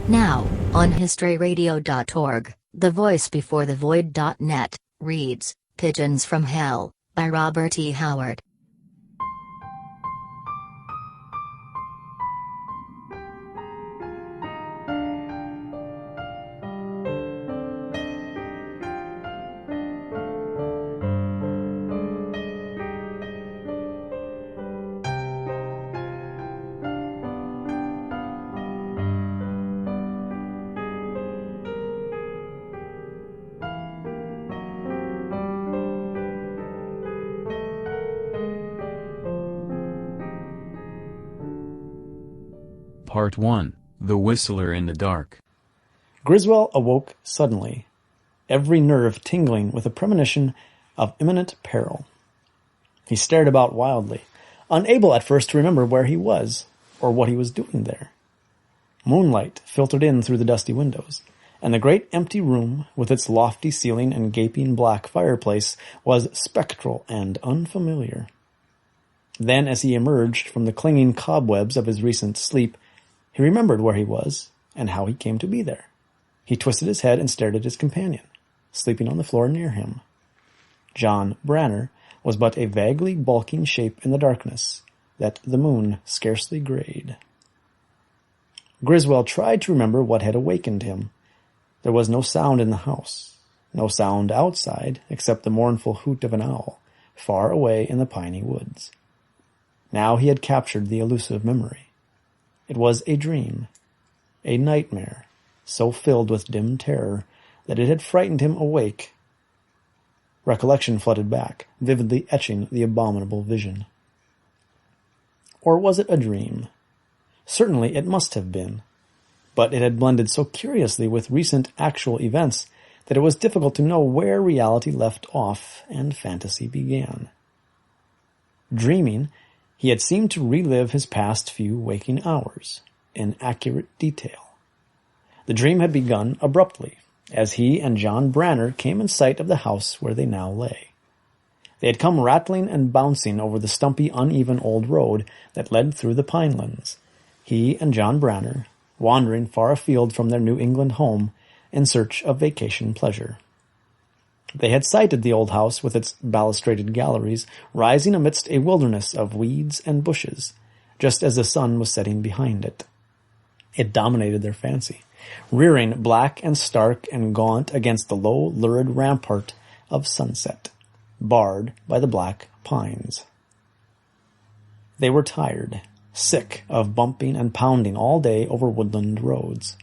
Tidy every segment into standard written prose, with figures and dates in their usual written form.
Now, on historyradio.org, the voice before the void.net, reads, Pigeons from Hell, by Robert E. Howard. Part 1, The Whistler in the Dark. Griswold awoke suddenly, every nerve tingling with a premonition of imminent peril. He stared about wildly, unable at first to remember where he was, or what he was doing there. Moonlight filtered in through the dusty windows, and the great empty room, with its lofty ceiling and gaping black fireplace, was spectral and unfamiliar. Then, as he emerged from the clinging cobwebs of his recent sleep, he remembered where he was, and how he came to be there. He twisted his head and stared at his companion, sleeping on the floor near him. John Branner was but a vaguely bulking shape in the darkness that the moon scarcely grayed. Griswold tried to remember what had awakened him. There was no sound in the house, no sound outside except the mournful hoot of an owl, far away in the piney woods. Now he had captured the elusive memory. It was a dream, a nightmare, so filled with dim terror that it had frightened him awake. Recollection flooded back, vividly etching the abominable vision. Or was it a dream? Certainly it must have been, but it had blended so curiously with recent actual events that it was difficult to know where reality left off and fantasy began. Dreaming, he had seemed to relive his past few waking hours in accurate detail. The dream had begun abruptly, as he and John Branner came in sight of the house where they now lay. They had come rattling and bouncing over the stumpy, uneven old road that led through the pinelands, he and John Branner wandering far afield from their New England home in search of vacation pleasure. They had sighted the old house with its balustraded galleries rising amidst a wilderness of weeds and bushes, just as the sun was setting behind it. It dominated their fancy, rearing black and stark and gaunt against the low, lurid rampart of sunset, barred by the black pines. They were tired, sick of bumping and pounding all day over woodland roads.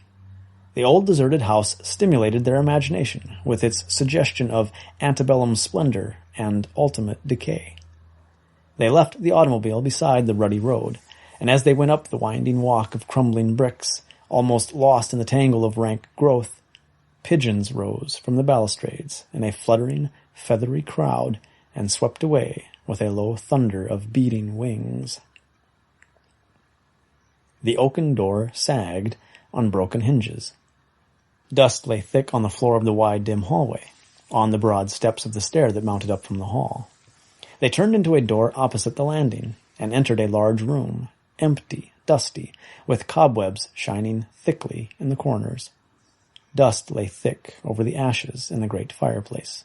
The old deserted house stimulated their imagination with its suggestion of antebellum splendor and ultimate decay. They left the automobile beside the ruddy road, and as they went up the winding walk of crumbling bricks, almost lost in the tangle of rank growth, pigeons rose from the balustrades in a fluttering, feathery crowd and swept away with a low thunder of beating wings. The oaken door sagged on broken hinges. Dust lay thick on the floor of the wide, dim hallway, on the broad steps of the stair that mounted up from the hall. They turned into a door opposite the landing, and entered a large room, empty, dusty, with cobwebs shining thickly in the corners. Dust lay thick over the ashes in the great fireplace.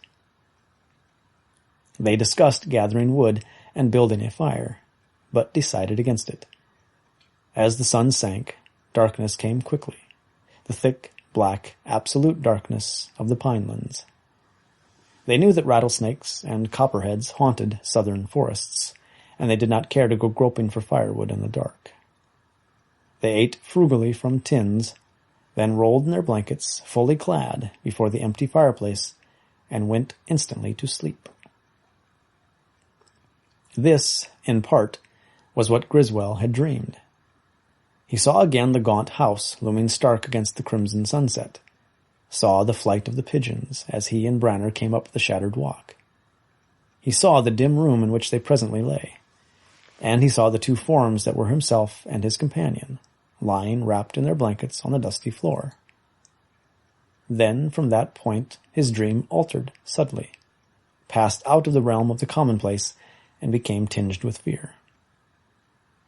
They discussed gathering wood and building a fire, but decided against it. As the sun sank, darkness came quickly, the thick, black, absolute darkness of the pinelands. They knew that rattlesnakes and copperheads haunted southern forests, and they did not care to go groping for firewood in the dark. They ate frugally from tins, then rolled in their blankets, fully clad, before the empty fireplace, and went instantly to sleep. This, in part, was what Griswold had dreamed. He saw again the gaunt house looming stark against the crimson sunset, saw the flight of the pigeons as he and Branner came up the shattered walk. He saw the dim room in which they presently lay, and he saw the two forms that were himself and his companion, lying wrapped in their blankets on the dusty floor. Then, from that point, his dream altered subtly, passed out of the realm of the commonplace, and became tinged with fear.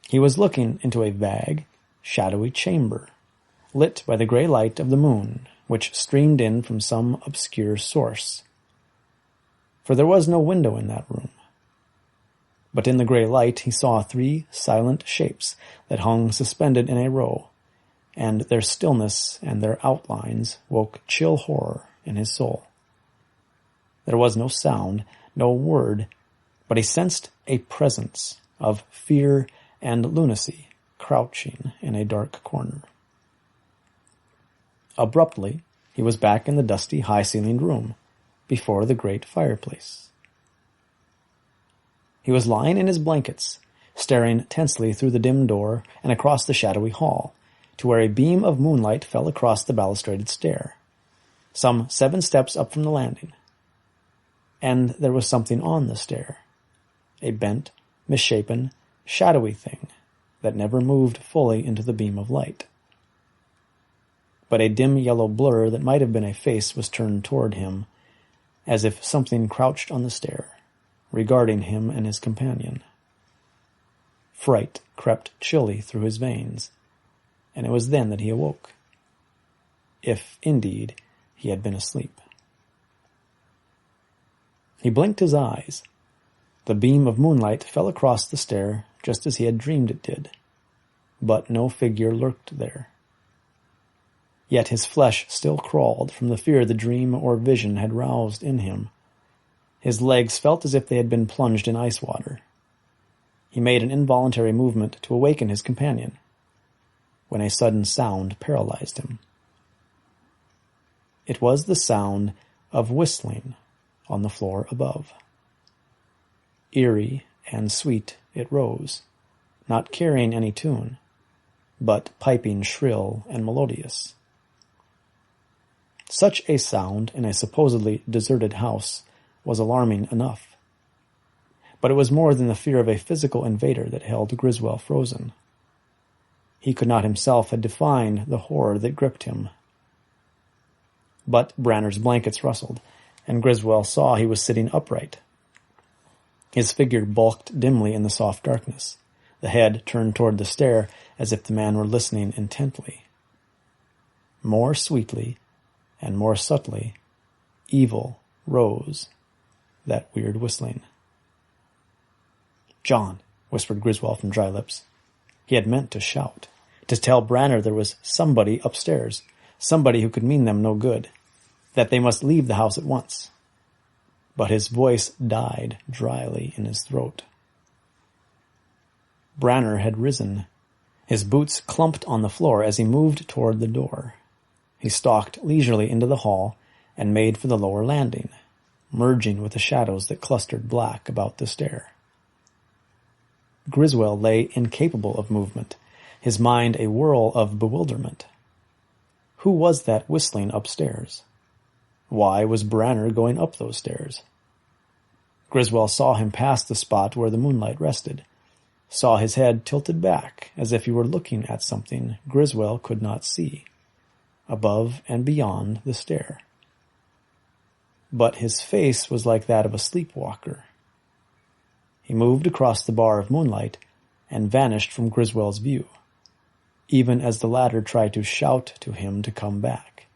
He was looking into a vague, shadowy chamber, lit by the grey light of the moon, which streamed in from some obscure source. For there was no window in that room. But in the grey light he saw 3 silent shapes that hung suspended in a row, and their stillness and their outlines woke chill horror in his soul. There was no sound, no word, but he sensed a presence of fear and lunacy crouching in a dark corner. Abruptly, he was back in the dusty, high-ceilinged room, before the great fireplace. He was lying in his blankets, staring tensely through the dim door and across the shadowy hall, to where a beam of moonlight fell across the balustraded stair, some 7 steps up from the landing. And there was something on the stair, a bent, misshapen, shadowy thing that never moved fully into the beam of light. But a dim yellow blur that might have been a face was turned toward him, as if something crouched on the stair, regarding him and his companion. Fright crept chilly through his veins, and it was then that he awoke, if, indeed, he had been asleep. He blinked his eyes. The beam of moonlight fell across the stair just as he had dreamed it did, but no figure lurked there. Yet his flesh still crawled from the fear the dream or vision had roused in him. His legs felt as if they had been plunged in ice water. He made an involuntary movement to awaken his companion, when a sudden sound paralyzed him. It was the sound of whistling on the floor above. Eerie and sweet it rose, not carrying any tune, but piping shrill and melodious. Such a sound in a supposedly deserted house was alarming enough. But it was more than the fear of a physical invader that held Griswold frozen. He could not himself have defined the horror that gripped him. But Branner's blankets rustled, and Griswold saw he was sitting upright. His figure bulked dimly in the soft darkness, the head turned toward the stair as if the man were listening intently. More sweetly and more subtly, evil rose that weird whistling. "John," whispered Griswold from dry lips. He had meant to shout, to tell Branner there was somebody upstairs, somebody who could mean them no good, that they must leave the house at once. But his voice died dryly in his throat. Branner had risen. His boots clumped on the floor as he moved toward the door. He stalked leisurely into the hall and made for the lower landing, merging with the shadows that clustered black about the stair. Griswold lay incapable of movement, his mind a whirl of bewilderment. Who was that whistling upstairs? Why was Branner going up those stairs? Griswold saw him pass the spot where the moonlight rested, saw his head tilted back as if he were looking at something Griswold could not see, above and beyond the stair. But his face was like that of a sleepwalker. He moved across the bar of moonlight and vanished from Griswold's view, even as the latter tried to shout to him to come back.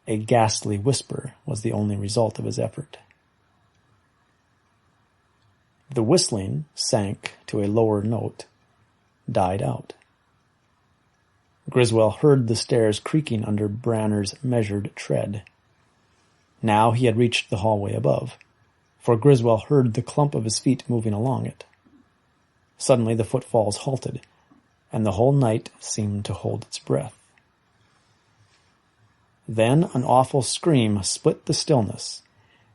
A ghastly whisper was the only result of his effort. The whistling sank to a lower note, died out. Griswold heard the stairs creaking under Branner's measured tread. Now he had reached the hallway above, for Griswold heard the clump of his feet moving along it. Suddenly the footfalls halted, and the whole night seemed to hold its breath. Then an awful scream split the stillness,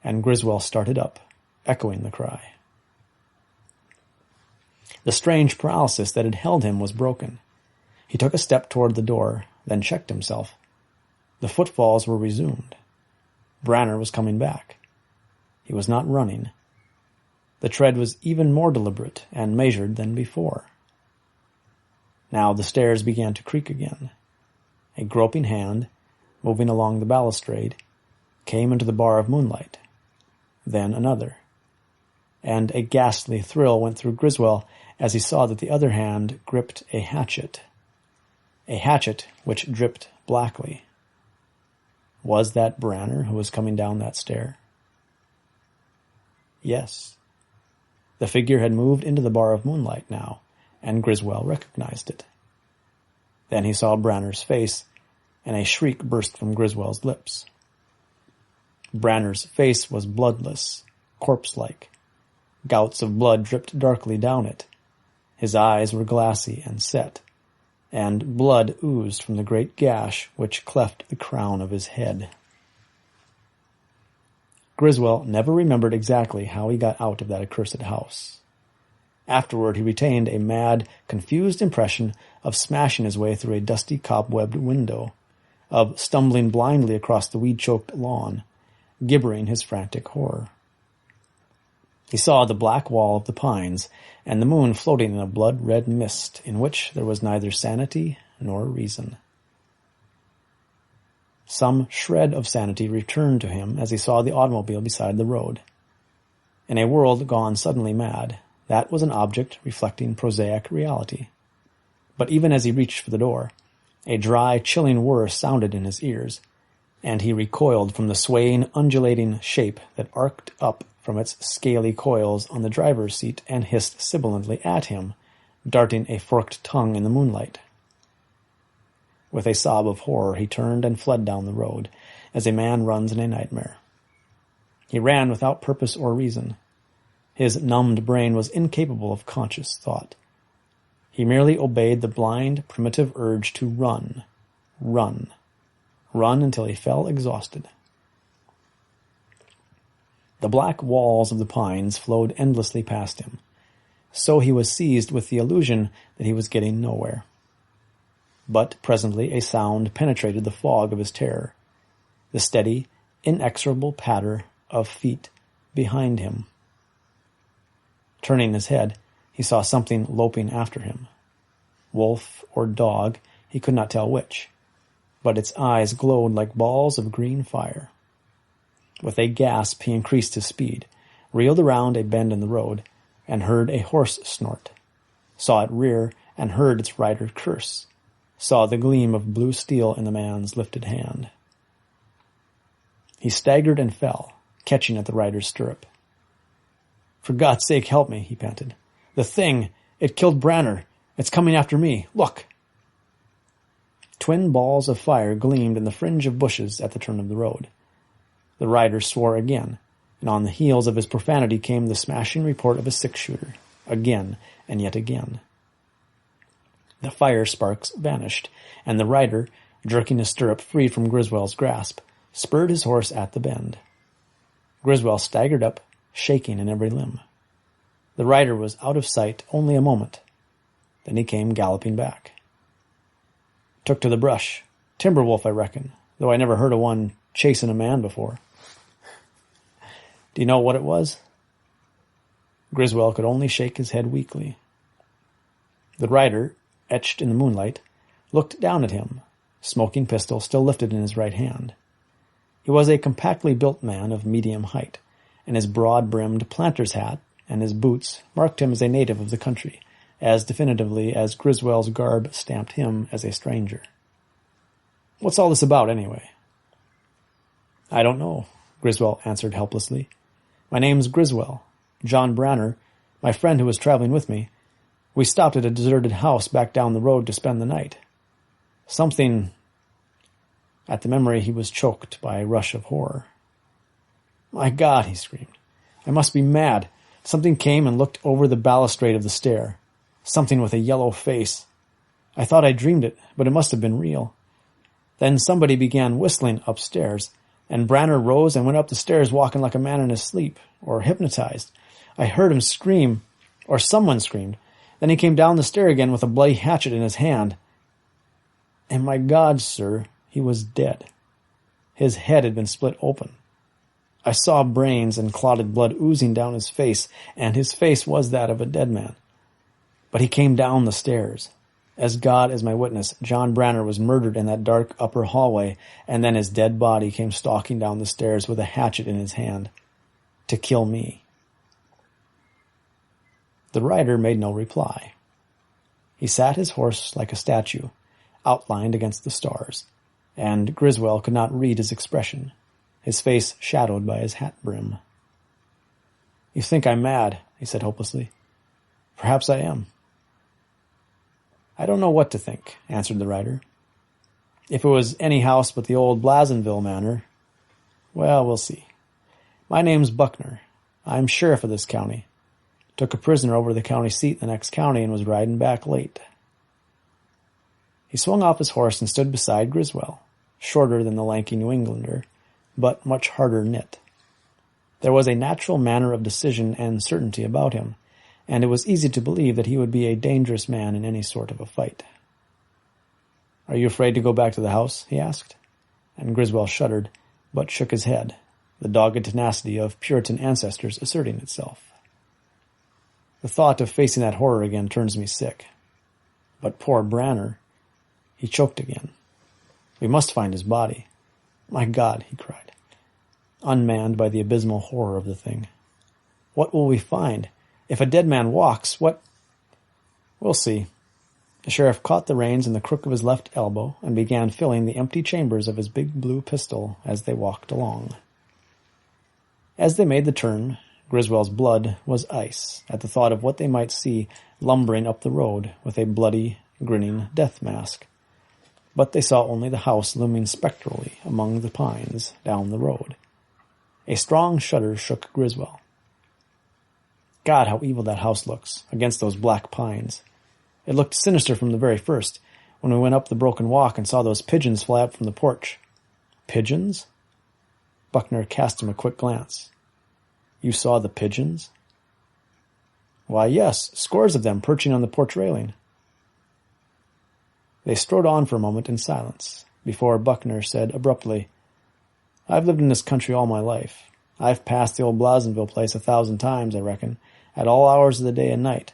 and Griswold started up, echoing the cry. The strange paralysis that had held him was broken. He took a step toward the door, then checked himself. The footfalls were resumed. Branner was coming back. He was not running. The tread was even more deliberate and measured than before. Now the stairs began to creak again. A groping hand, moving along the balustrade, came into the bar of moonlight. Then another. And a ghastly thrill went through Griswold as he saw that the other hand gripped a hatchet. a hatchet which dripped blackly. Was that Branner who was coming down that stair? Yes. The figure had moved into the bar of moonlight now, and Griswold recognized it. Then he saw Branner's face, and a shriek burst from Griswold's lips. Branner's face was bloodless, corpse-like. Gouts of blood dripped darkly down it. His eyes were glassy and set, and blood oozed from the great gash which cleft the crown of his head. Griswold never remembered exactly how he got out of that accursed house. Afterward he retained a mad, confused impression of smashing his way through a dusty cobwebbed window, of stumbling blindly across the weed-choked lawn, gibbering his frantic horror. He saw the black wall of the pines and the moon floating in a blood-red mist in which there was neither sanity nor reason. Some shred of sanity returned to him as he saw the automobile beside the road. In a world gone suddenly mad, that was an object reflecting prosaic reality. But even as he reached for the door, a dry, chilling whir sounded in his ears, and he recoiled from the swaying, undulating shape that arced up from its scaly coils on the driver's seat and hissed sibilantly at him, darting a forked tongue in the moonlight. With a sob of horror he turned and fled down the road, as a man runs in a nightmare. He ran without purpose or reason. His numbed brain was incapable of conscious thought. He merely obeyed the blind, primitive urge to run until he fell exhausted. The black walls of the pines flowed endlessly past him, so he was seized with the illusion that he was getting nowhere. But presently a sound penetrated the fog of his terror, the steady, inexorable patter of feet behind him. Turning his head, he saw something loping after him. Wolf or dog, he could not tell which, but its eyes glowed like balls of green fire. With a gasp he increased his speed, reeled around a bend in the road, and heard a horse snort, saw it rear and heard its rider curse, saw the gleam of blue steel in the man's lifted hand. He staggered and fell, catching at the rider's stirrup. "For God's sake, help me," he panted. "The thing! It killed Branner! It's coming after me! Look!" Twin balls of fire gleamed in the fringe of bushes at the turn of the road. The rider swore again, and on the heels of his profanity came the smashing report of a six-shooter, again and yet again. The fire sparks vanished, and the rider, jerking his stirrup free from Griswold's grasp, spurred his horse at the bend. Griswold staggered up, shaking in every limb. The rider was out of sight only a moment. Then he came galloping back. "Took to the brush. Timber wolf, I reckon, though I never heard of one chasing a man before." "Do you know what it was?" Griswold could only shake his head weakly. The rider, etched in the moonlight, looked down at him, smoking pistol still lifted in his right hand. He was a compactly built man of medium height, and his broad-brimmed planter's hat and his boots marked him as a native of the country, as definitively as Griswold's garb stamped him as a stranger. "What's all this about, anyway?" "I don't know," Griswold answered helplessly. "My name's Griswold. John Branner, my friend who was traveling with me. We stopped at a deserted house back down the road to spend the night. Something—" At the memory he was choked by a rush of horror. "My God," he screamed. "I must be mad. Something came and looked over the balustrade of the stair. Something with a yellow face. I thought I dreamed it, but it must have been real. Then somebody began whistling upstairs, and Branner rose and went up the stairs walking like a man in his sleep, or hypnotized. I heard him scream, or someone screamed. Then he came down the stair again with a bloody hatchet in his hand. And my God, sir, he was dead. His head had been split open. I saw brains and clotted blood oozing down his face, and his face was that of a dead man. But he came down the stairs. As God is my witness, John Branner was murdered in that dark upper hallway, and then his dead body came stalking down the stairs with a hatchet in his hand, to kill me." The rider made no reply. He sat his horse like a statue, outlined against the stars, and Griswold could not read his expression, his face shadowed by his hat brim. "You think I'm mad," he said hopelessly. "Perhaps I am." "I don't know what to think," answered the writer. "If it was any house but the old Blasonville manor, well, we'll see. My name's Buckner. I'm sheriff of this county. Took a prisoner over to the county seat in the next county and was riding back late." He swung off his horse and stood beside Griswold, shorter than the lanky New Englander, but much harder knit. There was a natural manner of decision and certainty about him, and it was easy to believe that he would be a dangerous man in any sort of a fight. "Are you afraid to go back to the house?" he asked, and Griswold shuddered, but shook his head, the dogged tenacity of Puritan ancestors asserting itself. "The thought of facing that horror again turns me sick. But poor Branner," he choked again. "We must find his body. My God," he cried, unmanned by the abysmal horror of the thing. "What will we find? If a dead man walks, what—" "We'll see." The sheriff caught the reins in the crook of his left elbow and began filling the empty chambers of his big blue pistol as they walked along. As they made the turn, Griswold's blood was ice at the thought of what they might see lumbering up the road with a bloody, grinning death mask. But they saw only the house looming spectrally among the pines down the road. A strong shudder shook Griswold. "God, how evil that house looks, against those black pines. It looked sinister from the very first, when we went up the broken walk and saw those pigeons fly up from the porch." "Pigeons?" Buckner cast him a quick glance. "You saw the pigeons?" "Why, yes, scores of them perching on the porch railing." They strode on for a moment in silence, before Buckner said abruptly, "I've lived in this country all my life. I've passed the old Blasonville place 1,000 times, I reckon, at all hours of the day and night.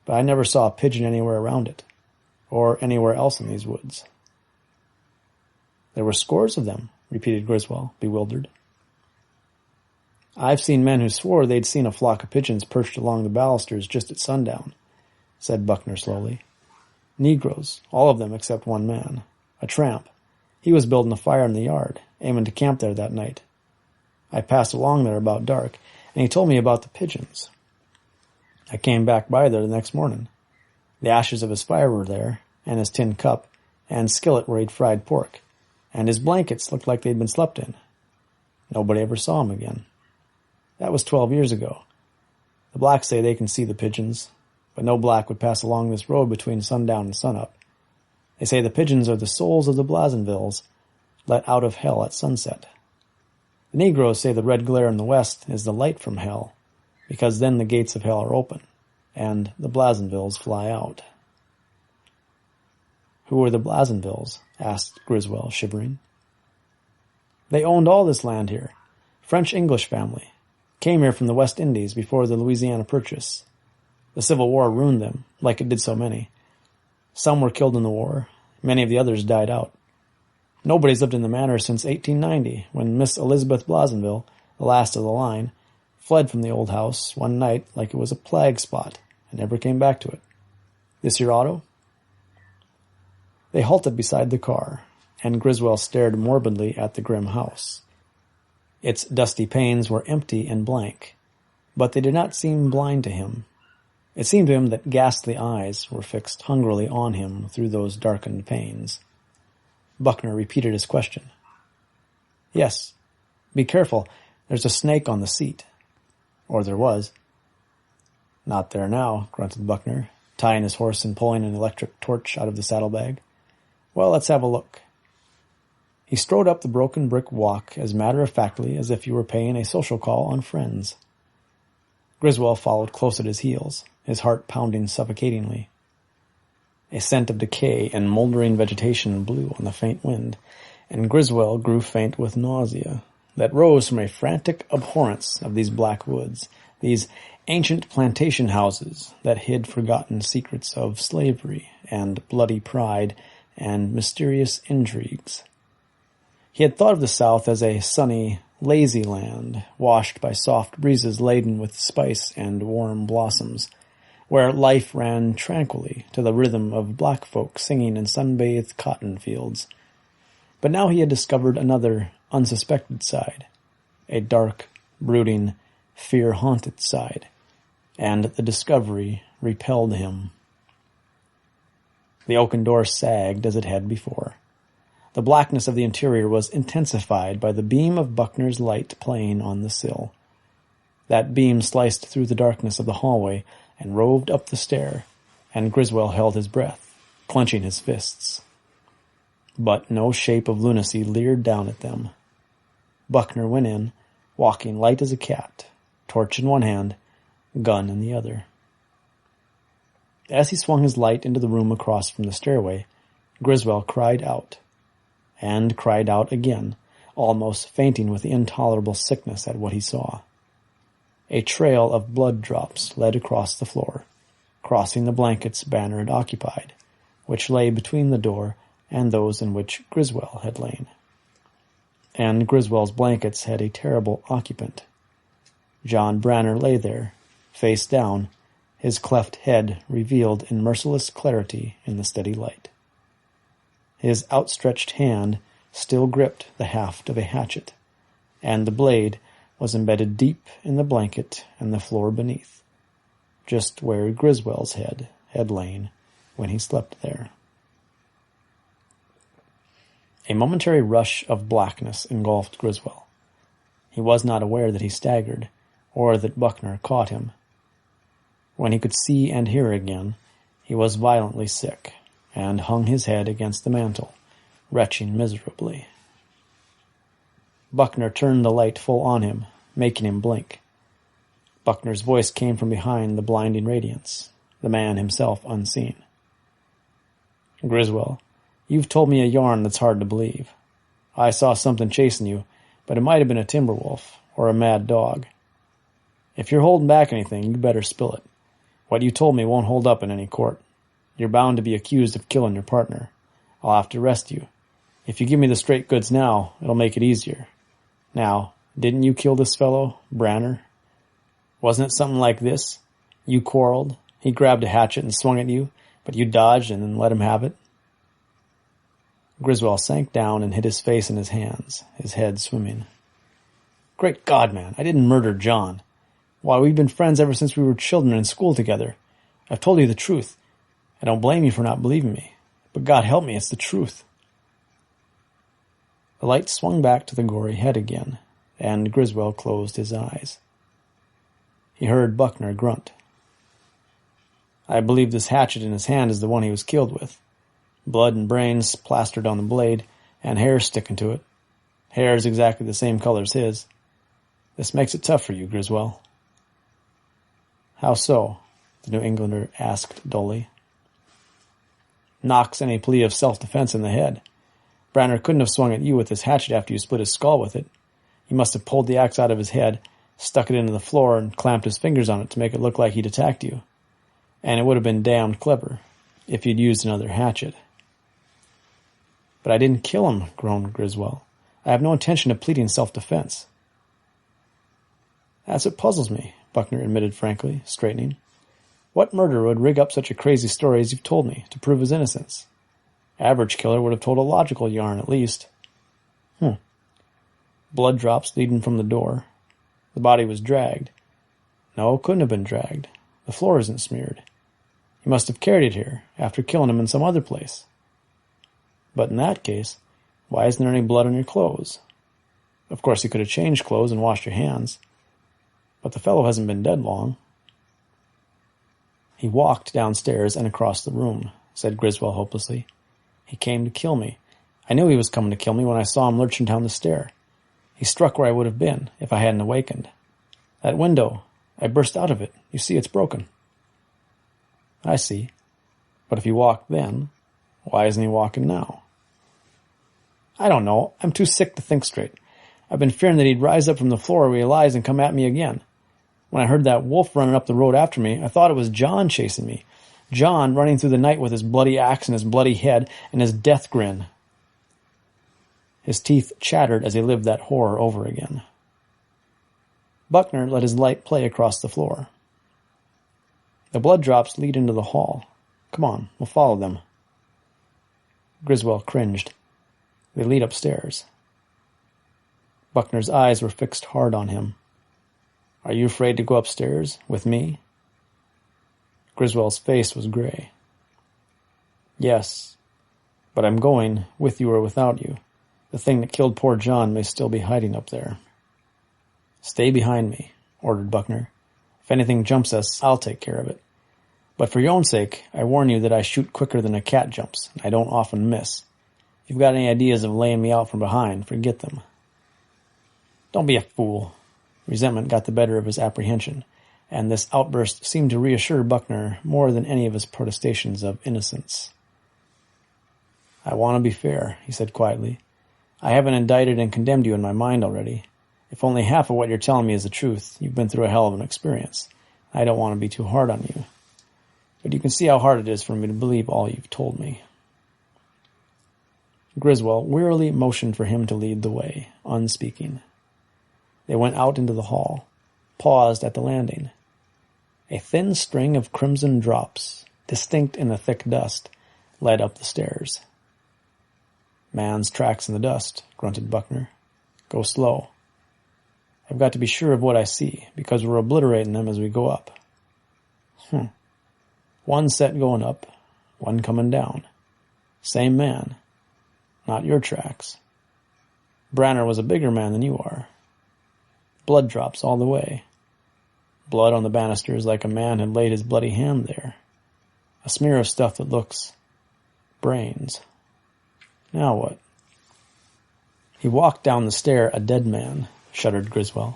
But I never saw a pigeon anywhere around it, or anywhere else in these woods." "There were scores of them," repeated Griswold, bewildered. "I've seen men who swore they'd seen a flock of pigeons perched along the balusters just at sundown," said Buckner slowly. "Negroes, all of them except one man. A tramp. He was building a fire in the yard, aiming to camp there that night. I passed along there about dark, and he told me about the pigeons. I came back by there the next morning. The ashes of his fire were there, and his tin cup, and skillet where he'd fried pork, and his blankets looked like they'd been slept in. Nobody ever saw him again. That was 12 years ago. The blacks say they can see the pigeons, but no black would pass along this road between sundown and sunup. They say the pigeons are the souls of the Blasonvilles, let out of hell at sunset. The Negroes say the red glare in the west is the light from hell, because then the gates of hell are open, and the Blasonvilles fly out." "Who were the Blasonvilles?" asked Griswold, shivering. "They owned all this land here. French-English family. Came here from the West Indies before the Louisiana Purchase. The Civil War ruined them, like it did so many. Some were killed in the war. Many of the others died out. Nobody's lived in the manor since 1890, when Miss Elizabeth Blasonville, the last of the line, fled from the old house one night like it was a plague spot and never came back to it. This your auto?" They halted beside the car, and Griswold stared morbidly at the grim house. Its dusty panes were empty and blank, but they did not seem blind to him. It seemed to him that ghastly eyes were fixed hungrily on him through those darkened panes. Buckner repeated his question. "Yes. Be careful. There's a snake on the seat. Or there was." "Not there now," grunted Buckner, tying his horse and pulling an electric torch out of the saddlebag. "Well, let's have a look." He strode up the broken brick walk as matter-of-factly as if he were paying a social call on friends. Griswold followed close at his heels, his heart pounding suffocatingly. A scent of decay and moldering vegetation blew on the faint wind, and Griswold grew faint with nausea that rose from a frantic abhorrence of these black woods, these ancient plantation houses that hid forgotten secrets of slavery and bloody pride and mysterious intrigues. He had thought of the South as a sunny, lazy land, washed by soft breezes laden with spice and warm blossoms, where life ran tranquilly to the rhythm of black folk singing in sun-bathed cotton fields. But now he had discovered another unsuspected side, a dark, brooding, fear-haunted side, and the discovery repelled him. The oaken door sagged as it had before. The blackness of the interior was intensified by the beam of Buckner's light playing on the sill. That beam sliced through the darkness of the hallway and roved up the stair, and Griswold held his breath, clenching his fists. But no shape of lunacy leered down at them. Buckner went in, walking light as a cat, torch in one hand, gun in the other. As he swung his light into the room across from the stairway, Griswold cried out, and cried out again, almost fainting with the intolerable sickness at what he saw. A trail of blood drops led across the floor, crossing the blankets Banner had occupied, which lay between the door and those in which Griswold had lain. And Griswold's blankets had a terrible occupant. John Branner lay there, face down, his cleft head revealed in merciless clarity in the steady light. His outstretched hand still gripped the haft of a hatchet, and the blade was embedded deep in the blanket and the floor beneath, just where Griswold's head had lain when he slept there. A momentary rush of blackness engulfed Griswold. He was not aware that he staggered, or that Buckner caught him. When he could see and hear again, he was violently sick, and hung his head against the mantel, retching miserably. Buckner turned the light full on him, making him blink. Buckner's voice came from behind the blinding radiance, the man himself unseen. Griswold, you've told me a yarn that's hard to believe. I saw something chasing you, but it might have been a timber wolf or a mad dog. If you're holding back anything, you better spill it. What you told me won't hold up in any court. You're bound to be accused of killing your partner. I'll have to arrest you. If you give me the straight goods now, it'll make it easier. Now, didn't you kill this fellow, Branner? Wasn't it something like this? You quarreled, he grabbed a hatchet and swung at you, but you dodged and then let him have it? Griswold sank down and hid his face in his hands, his head swimming. Great God, man, I didn't murder John. Why, we've been friends ever since we were children in school together. I've told you the truth. I don't blame you for not believing me. But God help me, it's the truth. The light swung back to the gory head again, and Griswold closed his eyes. He heard Buckner grunt. I believe this hatchet in his hand is the one he was killed with. Blood and brains plastered on the blade, and hair sticking to it. Hair is exactly the same color as his. This makes it tough for you, Griswold. How so? The New Englander asked dully. Knocks any plea of self-defense in the head. Branner couldn't have swung at you with his hatchet after you split his skull with it. He must have pulled the axe out of his head, stuck it into the floor, and clamped his fingers on it to make it look like he'd attacked you. And it would have been damned clever if you'd used another hatchet. But I didn't kill him, groaned Griswold. I have no intention of pleading self-defense. That's what puzzles me, Buckner admitted frankly, straightening. What murderer would rig up such a crazy story as you've told me to prove his innocence? Average killer would have told a logical yarn at least. Blood drops leading from the door. The body was dragged. No, it couldn't have been dragged. The floor isn't smeared. He must have carried it here, after killing him in some other place. But in that case, why isn't there any blood on your clothes? Of course, you could have changed clothes and washed your hands. But the fellow hasn't been dead long. He walked downstairs and across the room, said Griswold hopelessly. He came to kill me. I knew he was coming to kill me when I saw him lurching down the stair. He struck where I would have been if I hadn't awakened. That window, I burst out of it. You see, it's broken. I see. But if he walked then, why isn't he walking now? I don't know. I'm too sick to think straight. I've been fearing that he'd rise up from the floor where he lies and come at me again. When I heard that wolf running up the road after me, I thought it was John chasing me. John running through the night with his bloody axe and his bloody head and his death grin. His teeth chattered as he lived that horror over again. Buckner let his light play across the floor. The blood drops lead into the hall. Come on, we'll follow them. Griswold cringed. They lead upstairs. Buckner's eyes were fixed hard on him. Are you afraid to go upstairs with me? Griswold's face was gray. Yes, but I'm going, with you or without you. The thing that killed poor John may still be hiding up there. Stay behind me, ordered Buckner. If anything jumps us, I'll take care of it. But for your own sake, I warn you that I shoot quicker than a cat jumps, and I don't often miss. If you've got any ideas of laying me out from behind, forget them. Don't be a fool. Resentment got the better of his apprehension, and this outburst seemed to reassure Buckner more than any of his protestations of innocence. I want to be fair, he said quietly. I haven't indicted and condemned you in my mind already. If only half of what you're telling me is the truth, you've been through a hell of an experience. I don't want to be too hard on you. But you can see how hard it is for me to believe all you've told me. Griswold wearily motioned for him to lead the way, unspeaking. They went out into the hall, paused at the landing. A thin string of crimson drops, distinct in the thick dust, led up the stairs. Man's tracks in the dust, grunted Buckner. Go slow. I've got to be sure of what I see, because we're obliterating them as we go up. One set going up, one coming down. Same man. Not your tracks. Branner was a bigger man than you are. Blood drops all the way. Blood on the banisters like a man had laid his bloody hand there. A smear of stuff that looks... brains. Now what? He walked down the stair a dead man, shuddered Griswold,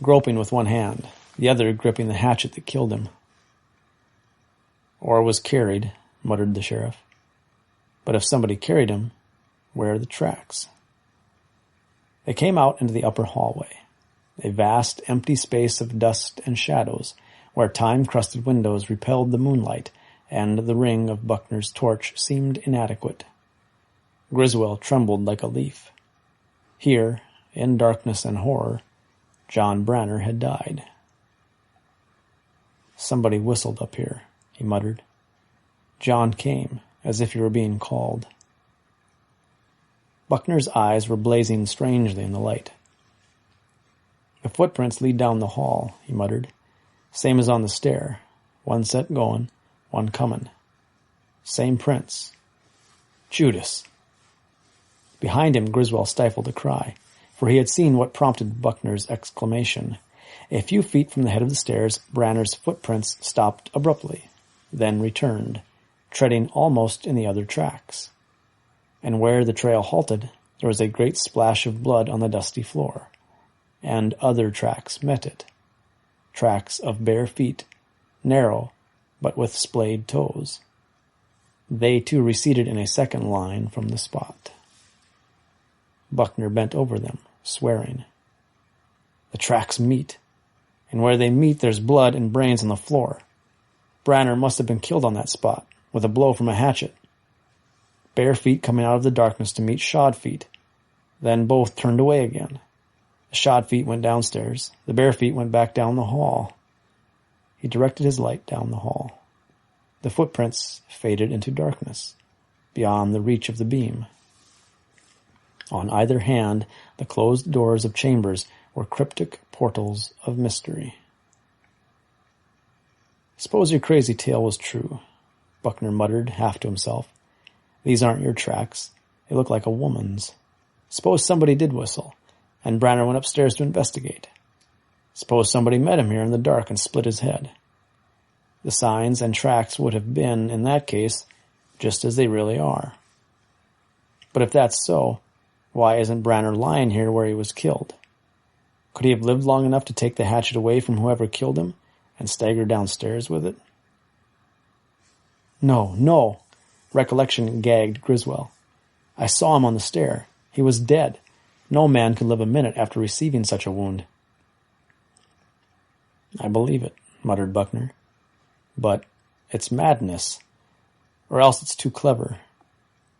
groping with one hand, the other gripping the hatchet that killed him. Or was carried, muttered the sheriff. But if somebody carried him, where are the tracks? They came out into the upper hallway, a vast, empty space of dust and shadows, where time-crusted windows repelled the moonlight, and the ring of Buckner's torch seemed inadequate. Griswold trembled like a leaf. Here, in darkness and horror, John Branner had died. Somebody whistled up here, he muttered. John came, as if he were being called. Buckner's eyes were blazing strangely in the light. The footprints lead down the hall, he muttered. Same as on the stair. One set going, one coming. Same prints. Judas. Behind him, Griswold stifled a cry, for he had seen what prompted Buckner's exclamation. A few feet from the head of the stairs, Branner's footprints stopped abruptly, then returned, treading almost in the other tracks. And where the trail halted, there was a great splash of blood on the dusty floor, and other tracks met it. Tracks of bare feet, narrow, but with splayed toes. They too receded in a second line from the spot. Buckner bent over them, swearing. The tracks meet, and where they meet there's blood and brains on the floor. Branner must have been killed on that spot, with a blow from a hatchet. Bare feet coming out of the darkness to meet shod feet. Then both turned away again. The shod feet went downstairs. The bare feet went back down the hall. He directed his light down the hall. The footprints faded into darkness, beyond the reach of the beam. On either hand, the closed doors of chambers were cryptic portals of mystery. Suppose your crazy tale was true, Buckner muttered, half to himself. These aren't your tracks. They look like a woman's. Suppose somebody did whistle, and Branner went upstairs to investigate. Suppose somebody met him here in the dark and split his head. The signs and tracks would have been, in that case, just as they really are. But if that's so, why isn't Branner lying here where he was killed? Could he have lived long enough to take the hatchet away from whoever killed him and stagger downstairs with it? No. Recollection gagged Griswold. I saw him on the stair. He was dead. No man could live a minute after receiving such a wound. I believe it, muttered Buckner. But it's madness. Or else it's too clever.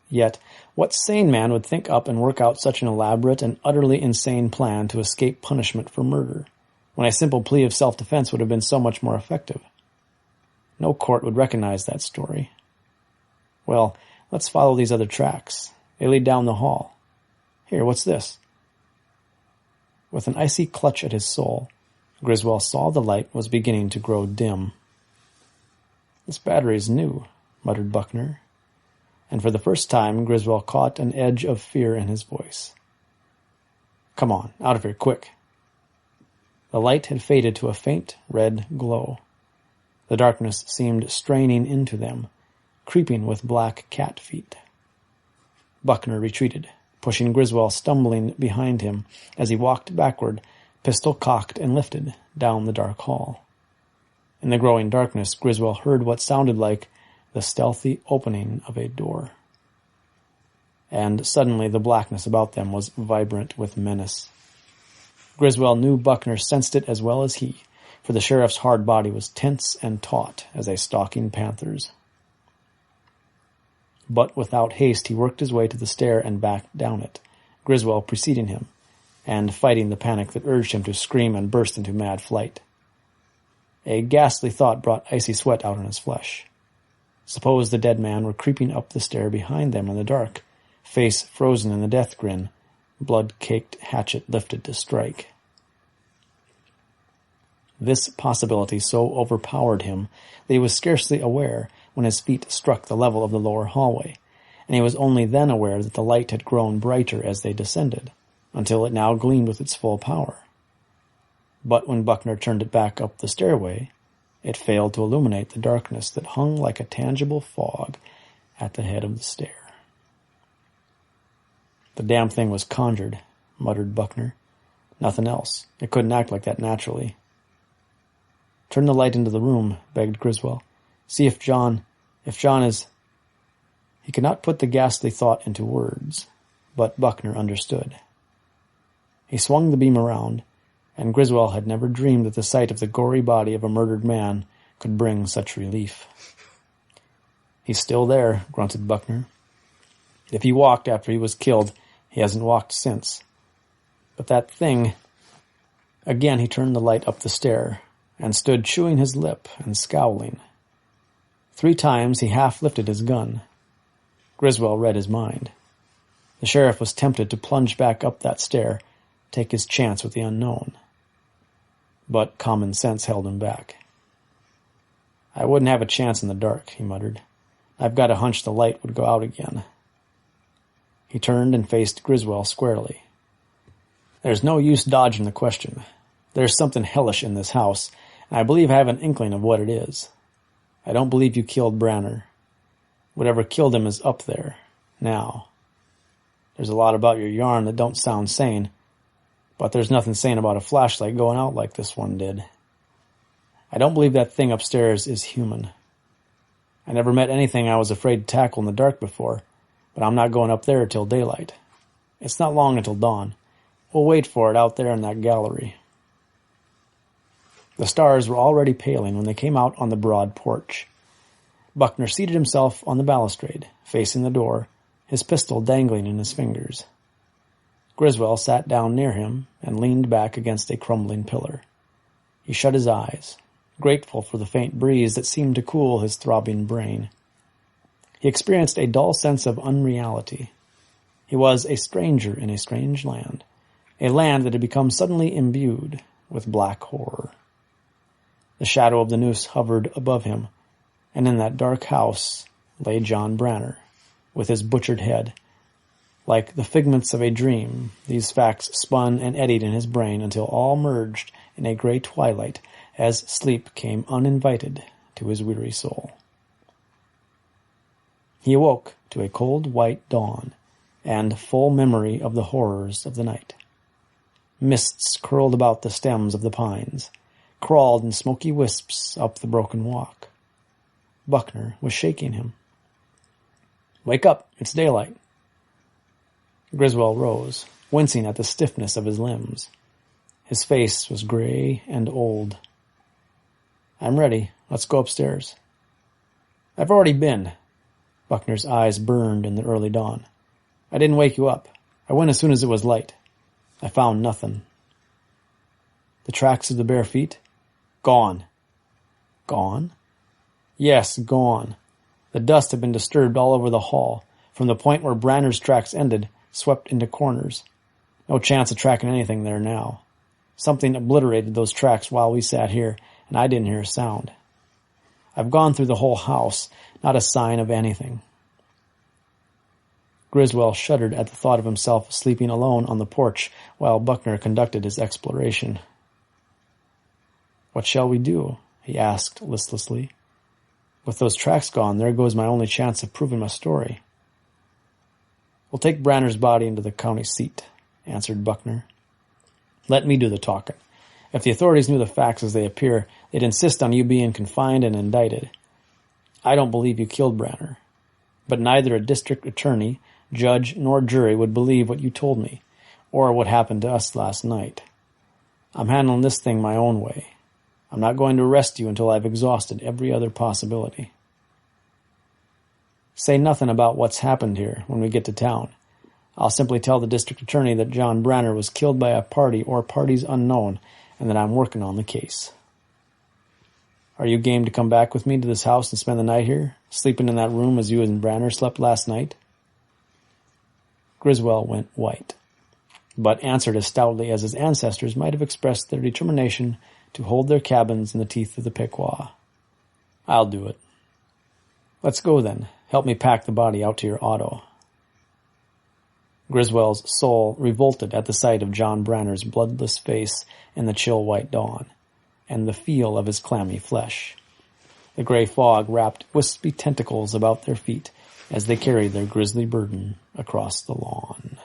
Yet, what sane man would think up and work out such an elaborate and utterly insane plan to escape punishment for murder, when a simple plea of self-defense would have been so much more effective? No court would recognize that story. Well, let's follow these other tracks. They lead down the hall. Here, what's this? With an icy clutch at his soul, Griswold saw the light was beginning to grow dim. This battery's new, muttered Buckner, and for the first time Griswold caught an edge of fear in his voice. Come on, out of here, quick. The light had faded to a faint red glow. The darkness seemed straining into them, creeping with black cat feet. Buckner retreated, pushing Griswold stumbling behind him as he walked backward, pistol cocked and lifted, down the dark hall. In the growing darkness, Griswold heard what sounded like the stealthy opening of a door. And suddenly the blackness about them was vibrant with menace. Griswold knew Buckner sensed it as well as he, for the sheriff's hard body was tense and taut as a stalking panther's. But without haste he worked his way to the stair and back down it, Griswold preceding him, and fighting the panic that urged him to scream and burst into mad flight. A ghastly thought brought icy sweat out on his flesh. Suppose the dead man were creeping up the stair behind them in the dark, face frozen in the death grin, blood-caked hatchet lifted to strike. This possibility so overpowered him that he was scarcely aware when his feet struck the level of the lower hallway, and he was only then aware that the light had grown brighter as they descended, until it now gleamed with its full power. But when Buckner turned it back up the stairway, it failed to illuminate the darkness that hung like a tangible fog at the head of the stair. The damn thing was conjured, muttered Buckner. Nothing else. It couldn't act like that naturally. Turn the light into the room, begged Griswold. See if John is... He could not put the ghastly thought into words, but Buckner understood. He swung the beam around, and Griswold had never dreamed that the sight of the gory body of a murdered man could bring such relief. He's still there, grunted Buckner. If he walked after he was killed, he hasn't walked since. But that thing... Again he turned the light up the stair, and stood chewing his lip and scowling. 3 times he half lifted his gun. Griswold read his mind. The sheriff was tempted to plunge back up that stair, take his chance with the unknown. But common sense held him back. I wouldn't have a chance in the dark, he muttered. I've got a hunch the light would go out again. He turned and faced Griswold squarely. There's no use dodging the question. There's something hellish in this house, and I believe I have an inkling of what it is. I don't believe you killed Branner. Whatever killed him is up there, now. There's a lot about your yarn that don't sound sane, but there's nothing sane about a flashlight going out like this one did. I don't believe that thing upstairs is human. I never met anything I was afraid to tackle in the dark before, but I'm not going up there till daylight. It's not long until dawn. We'll wait for it out there in that gallery. The stars were already paling when they came out on the broad porch. Buckner seated himself on the balustrade, facing the door, his pistol dangling in his fingers. Griswold sat down near him and leaned back against a crumbling pillar. He shut his eyes, grateful for the faint breeze that seemed to cool his throbbing brain. He experienced a dull sense of unreality. He was a stranger in a strange land, a land that had become suddenly imbued with black horror. The shadow of the noose hovered above him, and in that dark house lay John Branner, with his butchered head. Like the figments of a dream, these facts spun and eddied in his brain until all merged in a gray twilight as sleep came uninvited to his weary soul. He awoke to a cold white dawn and full memory of the horrors of the night. Mists curled about the stems of the pines, crawled in smoky wisps up the broken walk. Buckner was shaking him. Wake up, it's daylight. Griswold rose, wincing at the stiffness of his limbs. His face was gray and old. I'm ready. Let's go upstairs. I've already been. Buckner's eyes burned in the early dawn. I didn't wake you up. I went as soon as it was light. I found nothing. The tracks of the bare feet? Gone. Gone? Yes, gone. The dust had been disturbed all over the hall, from the point where Branner's tracks ended, swept into corners. No chance of tracking anything there now. Something obliterated those tracks while we sat here, and I didn't hear a sound. I've gone through the whole house, not a sign of anything. Griswold shuddered at the thought of himself sleeping alone on the porch while Buckner conducted his exploration. "What shall we do?" he asked listlessly. "With those tracks gone, there goes my only chance of proving my story." "We'll take Branner's body into the county seat," answered Buckner. "Let me do the talking. If the authorities knew the facts as they appear, they'd insist on you being confined and indicted. I don't believe you killed Branner, but neither a district attorney, judge, nor jury would believe what you told me, or what happened to us last night. I'm handling this thing my own way. I'm not going to arrest you until I've exhausted every other possibility. Say nothing about what's happened here when we get to town. I'll simply tell the district attorney that John Branner was killed by a party or parties unknown, and that I'm working on the case. Are you game to come back with me to this house and spend the night here, sleeping in that room as you and Branner slept last night?" Griswold went white, but answered as stoutly as his ancestors might have expressed their determination to hold their cabins in the teeth of the Pequot. "I'll do it." "Let's go then. Help me pack the body out to your auto." Griswold's soul revolted at the sight of John Branner's bloodless face in the chill white dawn, and the feel of his clammy flesh. The gray fog wrapped wispy tentacles about their feet as they carried their grisly burden across the lawn.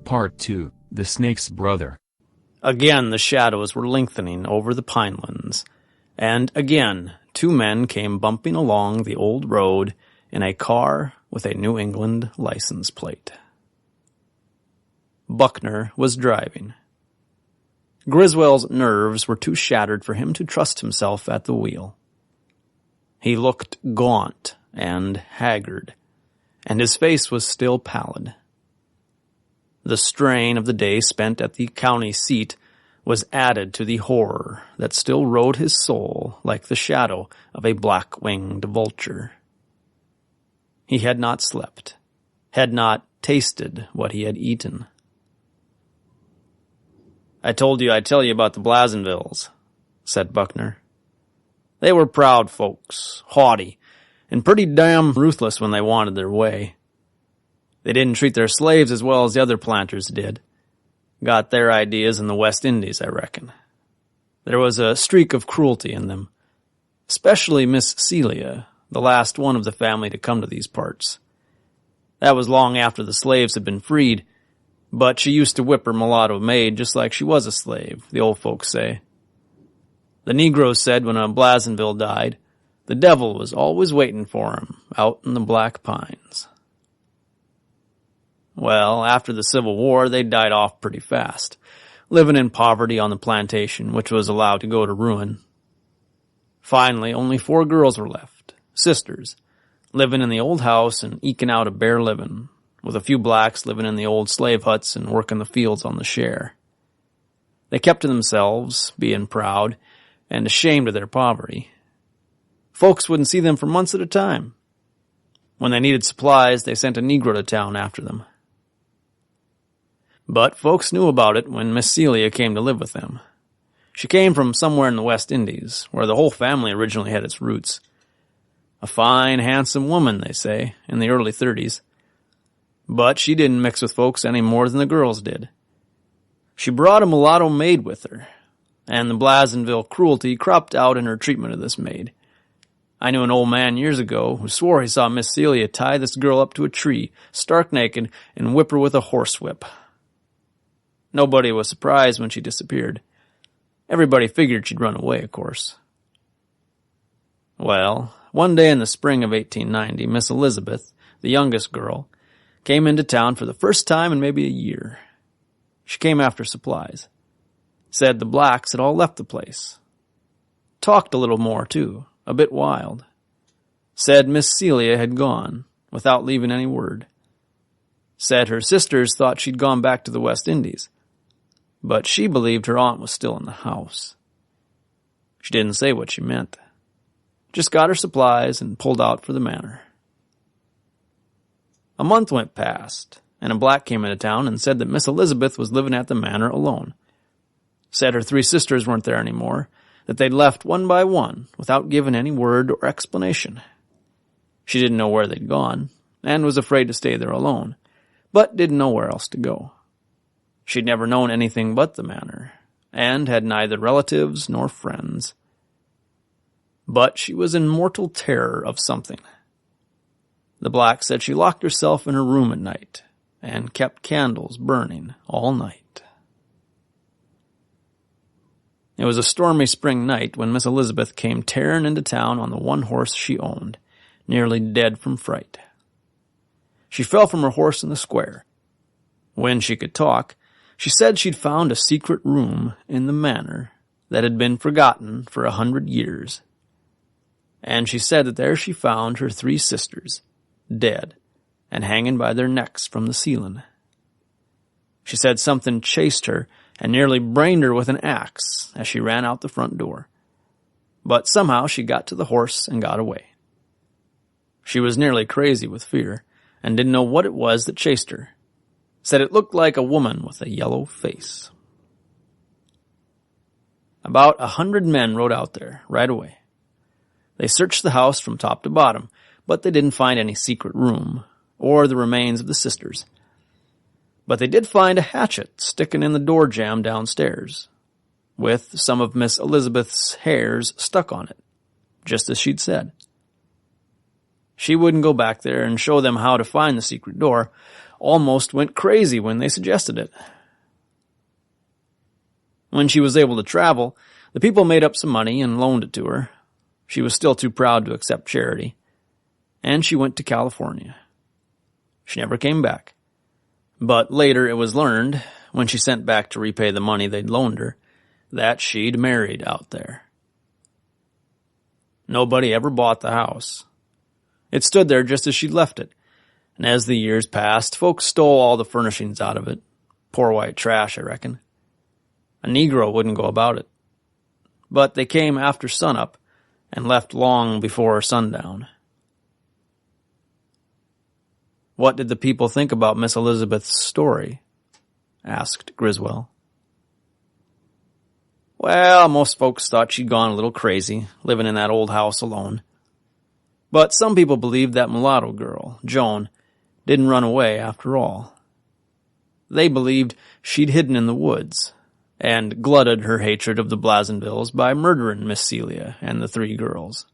Part 2, The Snake's Brother. Again the shadows were lengthening over the pinelands, and again 2 men came bumping along the old road in a car with a New England license plate. Buckner was driving. Griswold's nerves were too shattered for him to trust himself at the wheel. He looked gaunt and haggard, and his face was still pallid. The strain of the day spent at the county seat was added to the horror that still rode his soul like the shadow of a black-winged vulture. He had not slept, had not tasted what he had eaten. "I told you I'd tell you about the Blazenvilles," said Buckner. "They were proud folks, haughty, and pretty damn ruthless when they wanted their way. They didn't treat their slaves as well as the other planters did. Got their ideas in the West Indies, I reckon. There was a streak of cruelty in them, especially Miss Celia, the last one of the family to come to these parts. That was long after the slaves had been freed, but she used to whip her mulatto maid just like she was a slave, the old folks say. The Negroes said when a Blazenville died, the devil was always waiting for him out in the black pines. Well, after the Civil War, they died off pretty fast, living in poverty on the plantation, which was allowed to go to ruin. Finally, only 4 girls were left, sisters, living in the old house and eking out a bare living, with a few blacks living in the old slave huts and working the fields on the share. They kept to themselves, being proud and ashamed of their poverty. Folks wouldn't see them for months at a time. When they needed supplies, they sent a Negro to town after them. But folks knew about it when Miss Celia came to live with them. She came from somewhere in the West Indies, where the whole family originally had its roots. A fine, handsome woman, they say, in the early 30s. But she didn't mix with folks any more than the girls did. She brought a mulatto maid with her, and the Blazenville cruelty cropped out in her treatment of this maid. I knew an old man years ago who swore he saw Miss Celia tie this girl up to a tree, stark naked, and whip her with a horsewhip. Nobody was surprised when she disappeared. Everybody figured she'd run away, of course. Well, one day in the spring of 1890, Miss Elizabeth, the youngest girl, came into town for the first time in maybe a year. She came after supplies. Said the blacks had all left the place. Talked a little more, too, a bit wild. Said Miss Celia had gone, without leaving any word. Said her sisters thought she'd gone back to the West Indies, but she believed her aunt was still in the house. She didn't say what she meant. Just got her supplies and pulled out for the manor. A month went past, and a black came into town and said that Miss Elizabeth was living at the manor alone. Said her 3 sisters weren't there anymore, that they'd left one by one without giving any word or explanation. She didn't know where they'd gone, and was afraid to stay there alone, but didn't know where else to go. She'd never known anything but the manor, and had neither relatives nor friends. But she was in mortal terror of something. The black said she locked herself in her room at night, and kept candles burning all night. It was a stormy spring night when Miss Elizabeth came tearing into town on the one horse she owned, nearly dead from fright. She fell from her horse in the square. When she could talk, she said she'd found a secret room in the manor that had been forgotten for 100 years. And she said that there she found her 3 sisters, dead, and hanging by their necks from the ceiling. She said something chased her and nearly brained her with an axe as she ran out the front door. But somehow she got to the horse and got away. She was nearly crazy with fear and didn't know what it was that chased her. Said it looked like a woman with a yellow face. About 100 men rode out there right away. They searched the house from top to bottom, but they didn't find any secret room or the remains of the sisters. But they did find a hatchet sticking in the door jamb downstairs, with some of Miss Elizabeth's hairs stuck on it, just as she'd said. She wouldn't go back there and show them how to find the secret door, almost went crazy when they suggested it. When she was able to travel, the people made up some money and loaned it to her. She was still too proud to accept charity, and she went to California. She never came back. But later it was learned, when she sent back to repay the money they'd loaned her, that she'd married out there. Nobody ever bought the house. It stood there just as she'd left it, and as the years passed, folks stole all the furnishings out of it. Poor white trash, I reckon. A Negro wouldn't go about it. But they came after sunup and left long before sundown. What did the people think about Miss Elizabeth's story? Asked Griswold. Well, most folks thought she'd gone a little crazy, living in that old house alone. But some people believed that mulatto girl, Joan, didn't run away after all. They believed she'd hidden in the woods, and glutted her hatred of the Blasonvilles by murdering Miss Celia and the 3 girls.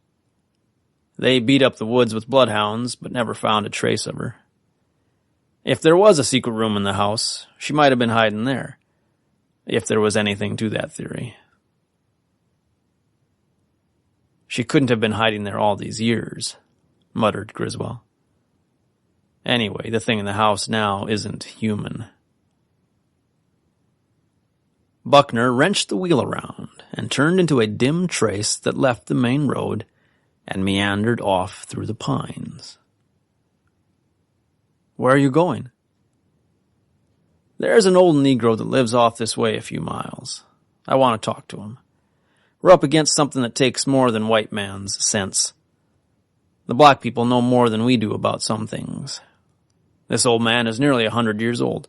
They beat up the woods with bloodhounds, but never found a trace of her. If there was a secret room in the house, she might have been hiding there, if there was anything to that theory. She couldn't have been hiding there all these years, muttered Griswold. Anyway, the thing in the house now isn't human. Buckner wrenched the wheel around and turned into a dim trace that left the main road and meandered off through the pines. Where are you going? There's an old Negro that lives off this way a few miles. I want to talk to him. We're up against something that takes more than white man's sense. The black people know more than we do about some things. This old man is nearly 100 years old.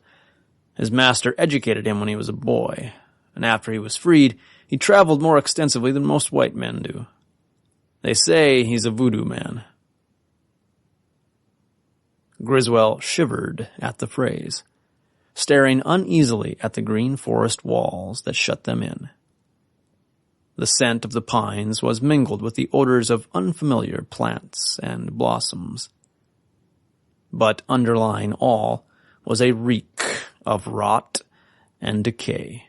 His master educated him when he was a boy, and after he was freed, he traveled more extensively than most white men do. They say he's a voodoo man. Griswold shivered at the phrase, staring uneasily at the green forest walls that shut them in. The scent of the pines was mingled with the odors of unfamiliar plants and blossoms. But underlying all was a reek of rot and decay.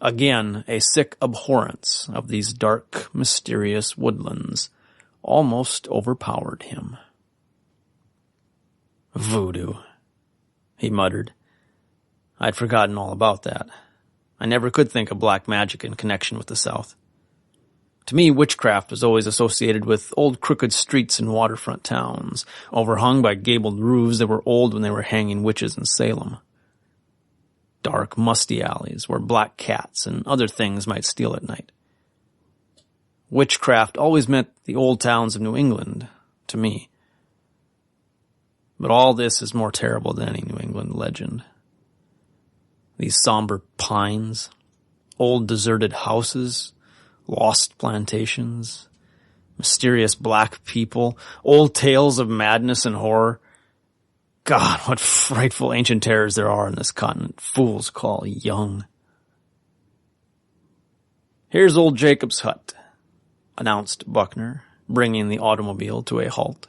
Again, a sick abhorrence of these dark, mysterious woodlands almost overpowered him. Voodoo, he muttered. I'd forgotten all about that. I never could think of black magic in connection with the South. To me, witchcraft was always associated with old crooked streets and waterfront towns, overhung by gabled roofs that were old when they were hanging witches in Salem. Dark, musty alleys where black cats and other things might steal at night. Witchcraft always meant the old towns of New England, to me. But all this is more terrible than any New England legend. These somber pines, old deserted houses, lost plantations, mysterious black people, old tales of madness and horror. God, what frightful ancient terrors there are in this continent fools call young. Here's old Jacob's hut, announced Buckner, bringing the automobile to a halt.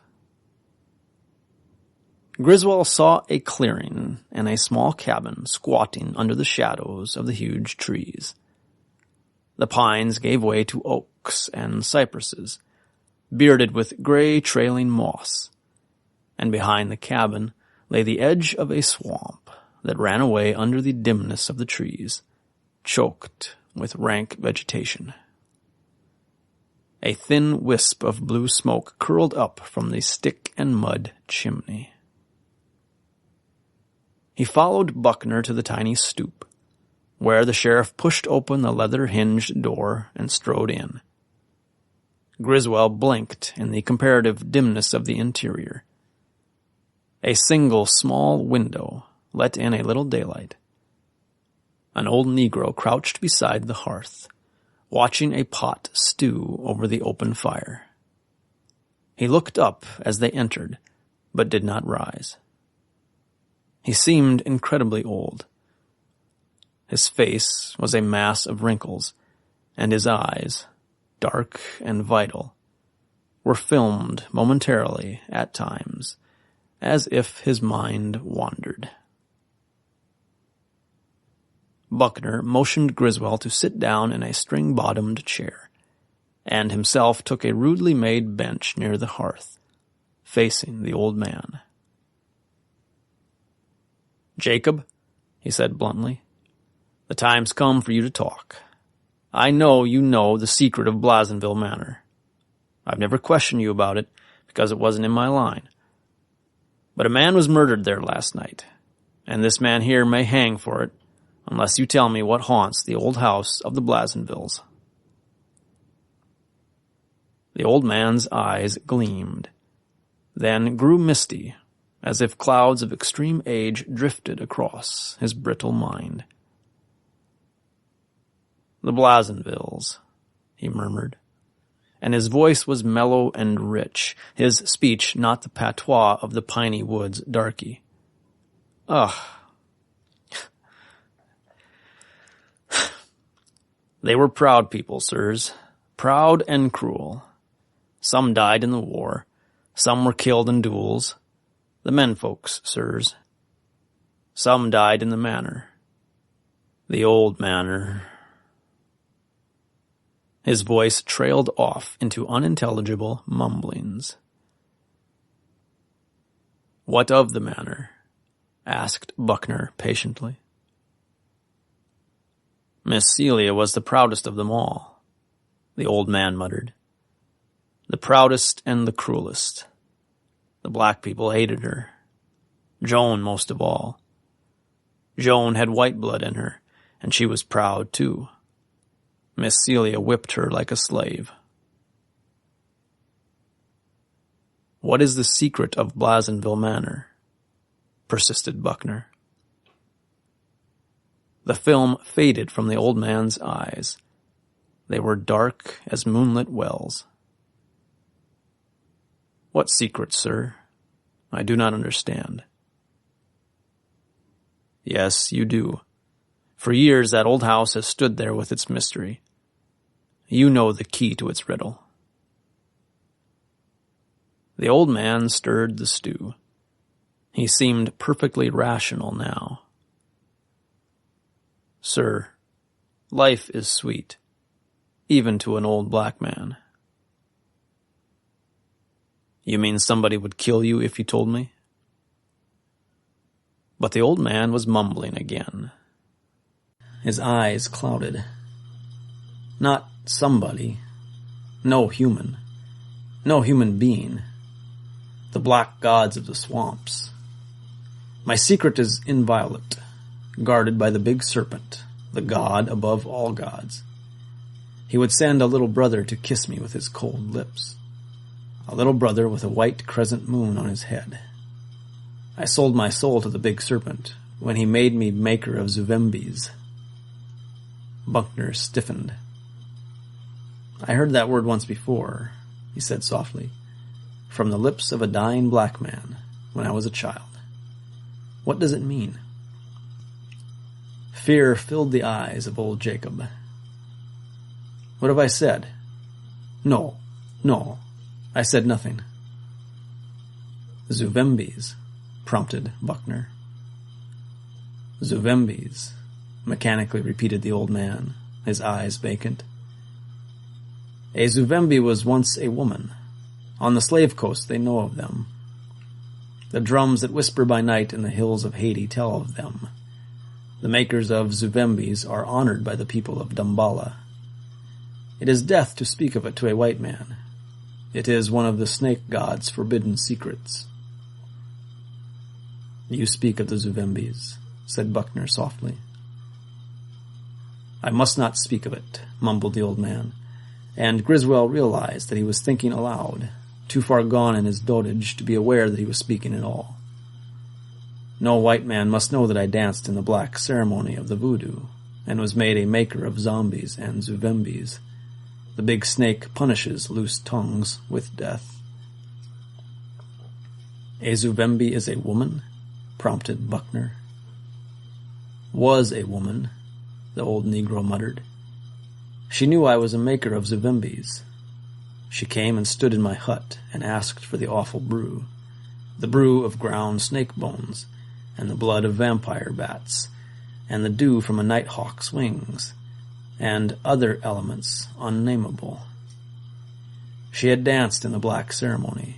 Griswold saw a clearing and a small cabin squatting under the shadows of the huge trees. The pines gave way to oaks and cypresses, bearded with gray trailing moss, and behind the cabin lay the edge of a swamp that ran away under the dimness of the trees, choked with rank vegetation. A thin wisp of blue smoke curled up from the stick and mud chimney. He followed Buckner to the tiny stoop, where the sheriff pushed open the leather-hinged door and strode in. Griswold blinked in the comparative dimness of the interior. A single small window let in a little daylight. An old Negro crouched beside the hearth, watching a pot stew over the open fire. He looked up as they entered, but did not rise. He seemed incredibly old. His face was a mass of wrinkles, and his eyes, dark and vital, were filmed momentarily at times, as if his mind wandered. Buckner motioned Griswold to sit down in a string-bottomed chair, and himself took a rudely made bench near the hearth, facing the old man. Jacob, he said bluntly, the time's come for you to talk. I know you know the secret of Blasonville Manor. I've never questioned you about it because it wasn't in my line. But a man was murdered there last night, and this man here may hang for it unless you tell me what haunts the old house of the Blasonvilles. The old man's eyes gleamed, then grew misty, as if clouds of extreme age drifted across his brittle mind. The Blasonvilles, he murmured, and his voice was mellow and rich, his speech not the patois of the piney woods darky. Ugh. They were proud people, sirs, proud and cruel. Some died in the war, some were killed in duels, the menfolks, sirs. Some died in the manor. The old manor. His voice trailed off into unintelligible mumblings. What of the manor? Asked Buckner patiently. Miss Celia was the proudest of them all, the old man muttered. The proudest and the cruelest. The black people hated her. Joan most of all. Joan had white blood in her, and she was proud too. Miss Celia whipped her like a slave. What is the secret of Blasonville Manor? Persisted Buckner. The film faded from the old man's eyes. They were dark as moonlit wells. What secret, sir? I do not understand. Yes, you do. For years that old house has stood there with its mystery. You know the key to its riddle. The old man stirred the stew. He seemed perfectly rational now. Sir, life is sweet, even to an old black man. You mean somebody would kill you if you told me? But the old man was mumbling again. His eyes clouded. Not somebody. No human being. The black gods of the swamps. My secret is inviolate, guarded by the big serpent, the god above all gods. He would send a little brother to kiss me with his cold lips. A little brother with a white crescent moon on his head. I sold my soul to the big serpent when he made me maker of Zuvembis. Buckner stiffened. I heard that word once before, he said softly, from the lips of a dying black man when I was a child. What does it mean? Fear filled the eyes of old Jacob. What have I said? No, I said nothing. Zuvembis, prompted Buckner. Zuvembis, mechanically repeated the old man, his eyes vacant. A Zuvembi was once a woman. On the slave coast they know of them. The drums that whisper by night in the hills of Haiti tell of them. The makers of Zuvembis are honored by the people of Dambala. It is death to speak of it to a white man. It is one of the snake god's forbidden secrets. You speak of the Zuvembis, said Buckner softly. I must not speak of it, mumbled the old man, and Griswold realized that he was thinking aloud, too far gone in his dotage to be aware that he was speaking at all. No white man must know that I danced in the black ceremony of the voodoo, and was made a maker of zombies and Zuvembis. The big snake punishes loose tongues with death. A Zuvembi is a woman? Prompted Buckner. Was a woman, the old Negro muttered. She knew I was a maker of Zuvembis. She came and stood in my hut and asked for the awful brew, the brew of ground snake bones, and the blood of vampire bats, and the dew from a nighthawk's wings, and other elements unnameable. She had danced in the black ceremony.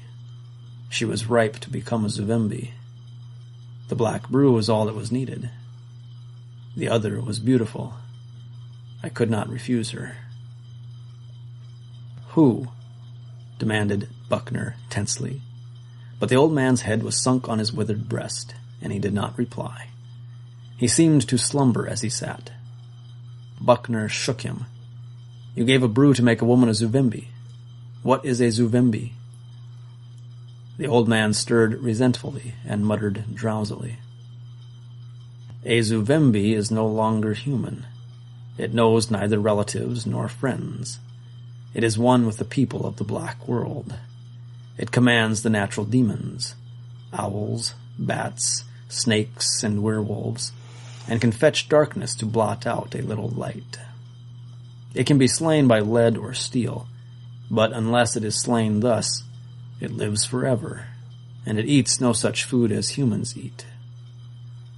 She was ripe to become a Zuvembi. The black brew was all that was needed. The other was beautiful. I could not refuse her. Who? Demanded Buckner tensely. But the old man's head was sunk on his withered breast, and he did not reply. He seemed to slumber as he sat. Buckner shook him. You gave a brew to make a woman a Zuvembi. What is a Zuvembi? The old man stirred resentfully and muttered drowsily. A Zuvembi is no longer human. It knows neither relatives nor friends. It is one with the people of the black world. It commands the natural demons, owls, bats, snakes, and werewolves, and can fetch darkness to blot out a little light. It can be slain by lead or steel, but unless it is slain thus, it lives forever, and it eats no such food as humans eat.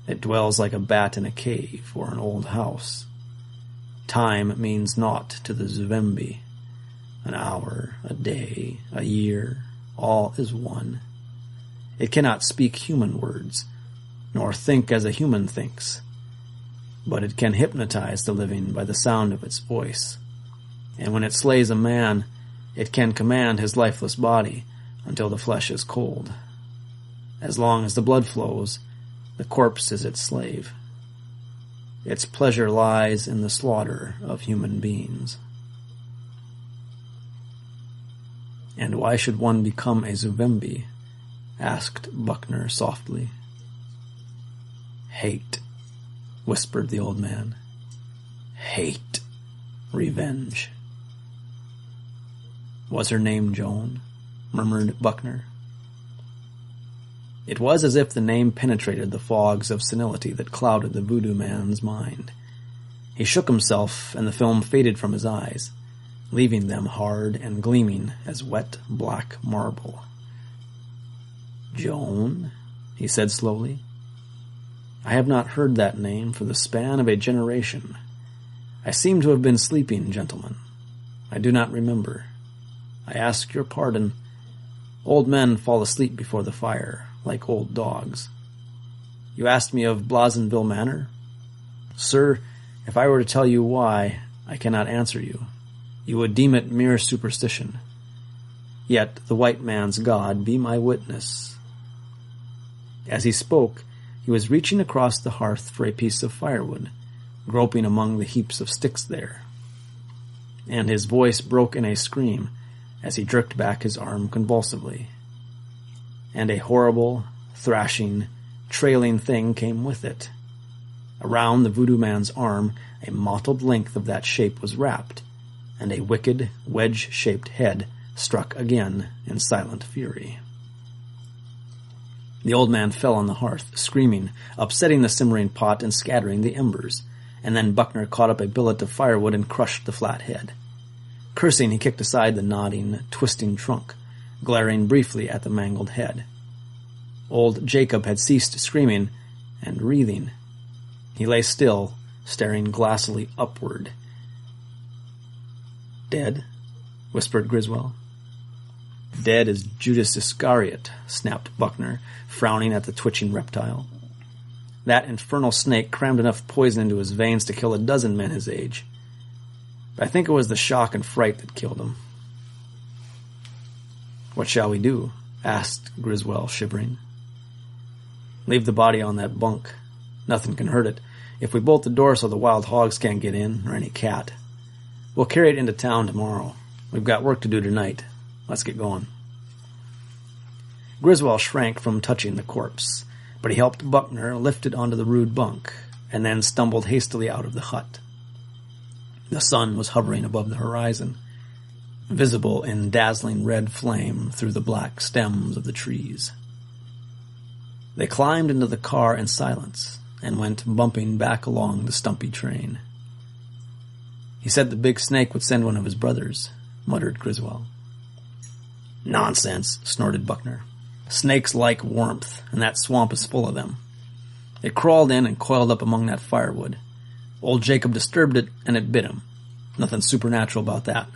It dwells like a bat in a cave or an old house. Time means naught to the Zuvembi. An hour, a day, a year, all is one. It cannot speak human words, nor think as a human thinks, but it can hypnotize the living by the sound of its voice. And when it slays a man, it can command his lifeless body until the flesh is cold. As long as the blood flows, the corpse is its slave. Its pleasure lies in the slaughter of human beings. And why should one become a Zuvembi? Asked Buckner softly. Hate, whispered the old man. Hate. Revenge. Was her name Joan? Murmured Buckner. It was as if the name penetrated the fogs of senility that clouded the voodoo man's mind. He shook himself, and the film faded from his eyes, leaving them hard and gleaming as wet black marble. Joan, he said slowly. I have not heard that name for the span of a generation. I seem to have been sleeping, gentlemen. I do not remember. I ask your pardon. Old men fall asleep before the fire, like old dogs. You asked me of Blazonville Manor? Sir, if I were to tell you why, I cannot answer you. You would deem it mere superstition. Yet the white man's God be my witness. As he spoke, he was reaching across the hearth for a piece of firewood, groping among the heaps of sticks there. And his voice broke in a scream as he jerked back his arm convulsively. And a horrible, thrashing, trailing thing came with it. Around the voodoo man's arm, a mottled length of that shape was wrapped, and a wicked, wedge-shaped head struck again in silent fury. The old man fell on the hearth, screaming, upsetting the simmering pot and scattering the embers, and then Buckner caught up a billet of firewood and crushed the flat head. Cursing, he kicked aside the nodding, twisting trunk, glaring briefly at the mangled head. Old Jacob had ceased screaming and wreathing. He lay still, staring glassily upward. "Dead?" whispered Griswold. "Dead as Judas Iscariot," snapped Buckner, frowning at the twitching reptile. That infernal snake crammed enough poison into his veins to kill a dozen men his age. But I think it was the shock and fright that killed him. "What shall we do?" asked Griswold, shivering. "Leave the body on that bunk. Nothing can hurt it. If we bolt the door so the wild hogs can't get in, or any cat. We'll carry it into town tomorrow. We've got work to do tonight. Let's get going." Griswold shrank from touching the corpse, but he helped Buckner lift it onto the rude bunk, and then stumbled hastily out of the hut. The sun was hovering above the horizon, visible in dazzling red flame through the black stems of the trees. They climbed into the car in silence and went bumping back along the stumpy train. "He said the big snake would send one of his brothers," muttered Griswold. "Nonsense," snorted Buckner. "Snakes like warmth, and that swamp is full of them. It crawled in and coiled up among that firewood. Old Jacob disturbed it, and it bit him. Nothing supernatural about that."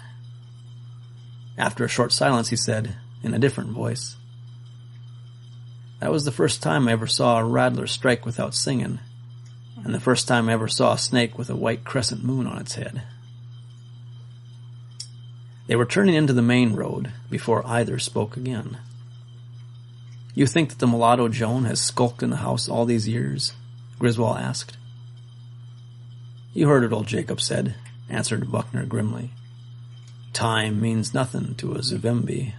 After a short silence, he said, in a different voice, "That was the first time I ever saw a rattler strike without singing, and the first time I ever saw a snake with a white crescent moon on its head." They were turning into the main road before either spoke again. "You think that the mulatto Joan has skulked in the house all these years?" Griswold asked. "You heard what old Jacob said," answered Buckner grimly. "Time means nothing to a Zuvembi."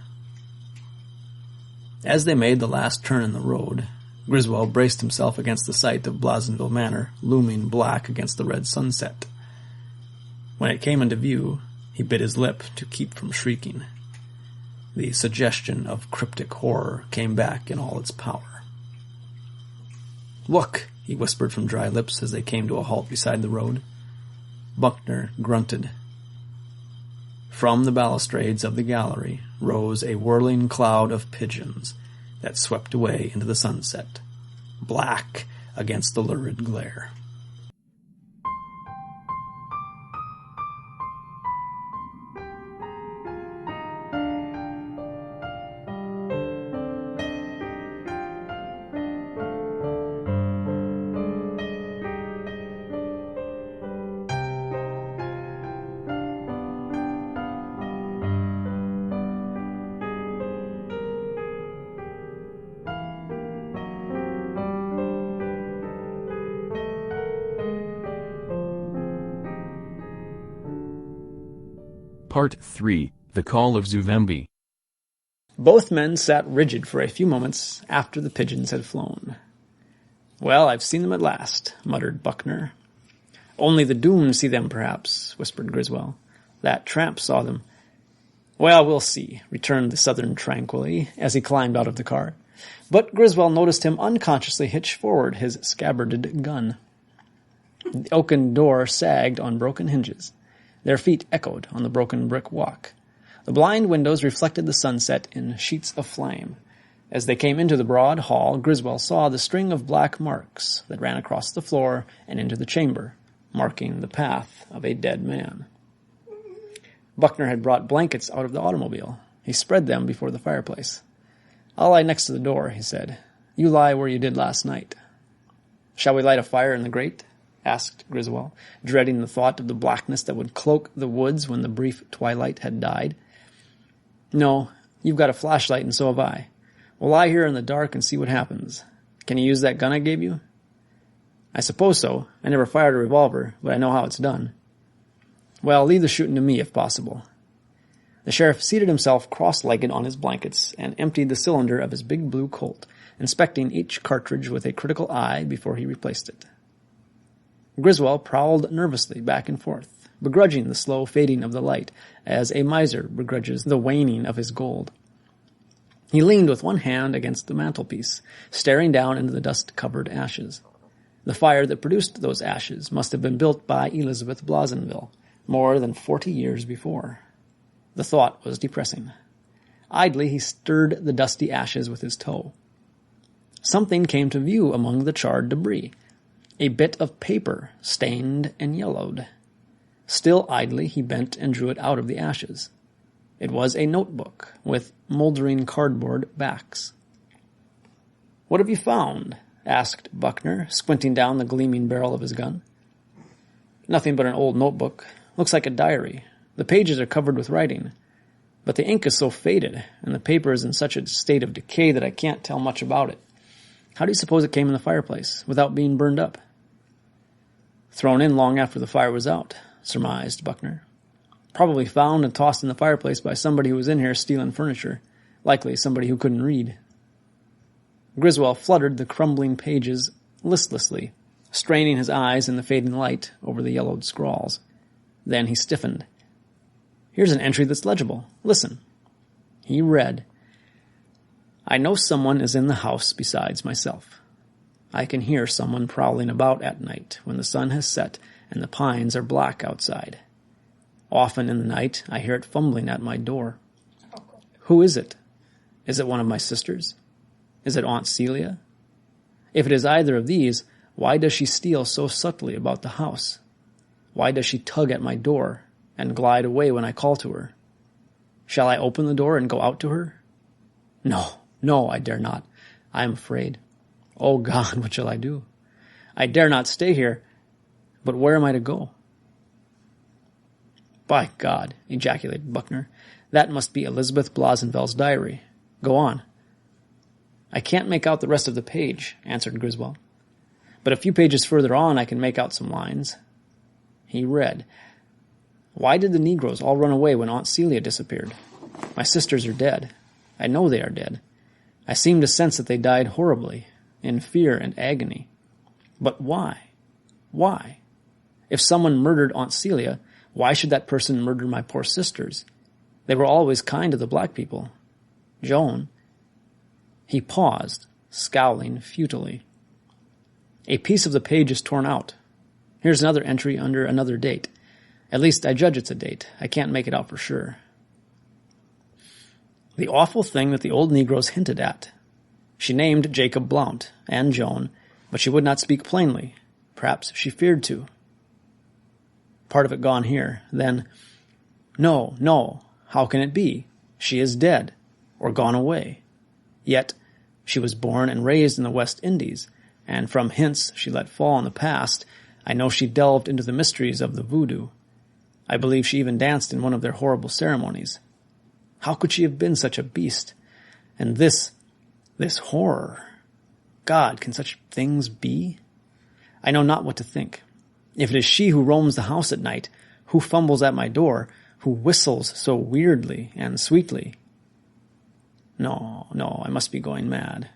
As they made the last turn in the road, Griswold braced himself against the sight of Blazonville Manor, looming black against the red sunset. When it came into view, he bit his lip to keep from shrieking. The suggestion of cryptic horror came back in all its power. "Look," he whispered from dry lips as they came to a halt beside the road. Buckner grunted. From the balustrades of the gallery rose a whirling cloud of pigeons that swept away into the sunset, black against the lurid glare. Part 3, The Call of Zuvembi. Both men sat rigid for a few moments after the pigeons had flown. "Well, I've seen them at last," muttered Buckner. "Only the doomed see them, perhaps," whispered Griswold. "That tramp saw them." "Well, we'll see," returned the Southern tranquilly, as he climbed out of the car. But Griswold noticed him unconsciously hitch forward his scabbarded gun. The oaken door sagged on broken hinges. Their feet echoed on the broken brick walk. The blind windows reflected the sunset in sheets of flame. As they came into the broad hall, Griswold saw the string of black marks that ran across the floor and into the chamber, marking the path of a dead man. Buckner had brought blankets out of the automobile. He spread them before the fireplace. "I'll lie next to the door," he said. "You lie where you did last night." "Shall we light a fire in the grate?" asked Griswold, dreading the thought of the blackness that would cloak the woods when the brief twilight had died. "No, you've got a flashlight and so have I. We'll lie here in the dark and see what happens. Can you use that gun I gave you?" "I suppose so. I never fired a revolver, but I know how it's done." "Well, leave the shooting to me if possible." The sheriff seated himself cross-legged on his blankets and emptied the cylinder of his big blue Colt, inspecting each cartridge with a critical eye before he replaced it. Griswold prowled nervously back and forth, begrudging the slow fading of the light, as a miser begrudges the waning of his gold. He leaned with one hand against the mantelpiece, staring down into the dust-covered ashes. The fire that produced those ashes must have been built by Elizabeth Blausenville more than 40 years before. The thought was depressing. Idly he stirred the dusty ashes with his toe. Something came to view among the charred debris. A bit of paper, stained and yellowed. Still idly he bent and drew it out of the ashes. It was a notebook with moldering cardboard backs. "What have you found?" asked Buckner, squinting down the gleaming barrel of his gun. "Nothing but an old notebook. Looks like a diary. The pages are covered with writing, but the ink is so faded, and the paper is in such a state of decay that I can't tell much about it. How do you suppose it came in the fireplace, without being burned up?" "Thrown in long after the fire was out," surmised Buckner. "Probably found and tossed in the fireplace by somebody who was in here stealing furniture. Likely somebody who couldn't read." Griswold fluttered the crumbling pages listlessly, straining his eyes in the fading light over the yellowed scrawls. Then he stiffened. "Here's an entry that's legible. Listen." He read, "I know someone is in the house besides myself. I can hear someone prowling about at night when the sun has set and the pines are black outside. Often in the night I hear it fumbling at my door. Who is it? Is it one of my sisters? Is it Aunt Celia? If it is either of these, why does she steal so subtly about the house? Why does she tug at my door and glide away when I call to her? Shall I open the door and go out to her? No, I dare not. I am afraid. Oh God, what shall I do? I dare not stay here, but where am I to go?" "By God," ejaculated Buckner, "that must be Elizabeth Blausenville's diary. Go on." "I can't make out the rest of the page," answered Griswold. "But a few pages further on I can make out some lines." He read, "Why did the Negroes all run away when Aunt Celia disappeared? My sisters are dead. I know they are dead. I seem to sense that they died horribly, in fear and agony. But why? Why? If someone murdered Aunt Celia, why should that person murder my poor sisters? They were always kind to the black people. Joan." He paused, scowling futilely. A piece of the page is torn out. Here's another entry under another date. At least I judge it's a date. I can't make it out for sure. "The awful thing that the old Negroes hinted at. She named Jacob Blount and Joan, but she would not speak plainly. Perhaps she feared to." Part of it gone here. Then, No, how can it be? She is dead, or gone away. Yet she was born and raised in the West Indies, and from hints she let fall in the past, I know she delved into the mysteries of the voodoo. I believe she even danced in one of their horrible ceremonies. How could she have been such a beast? And this horror. God, can such things be? I know not what to think. If it is she who roams the house at night, who fumbles at my door, who whistles so weirdly and sweetly. No, I must be going mad.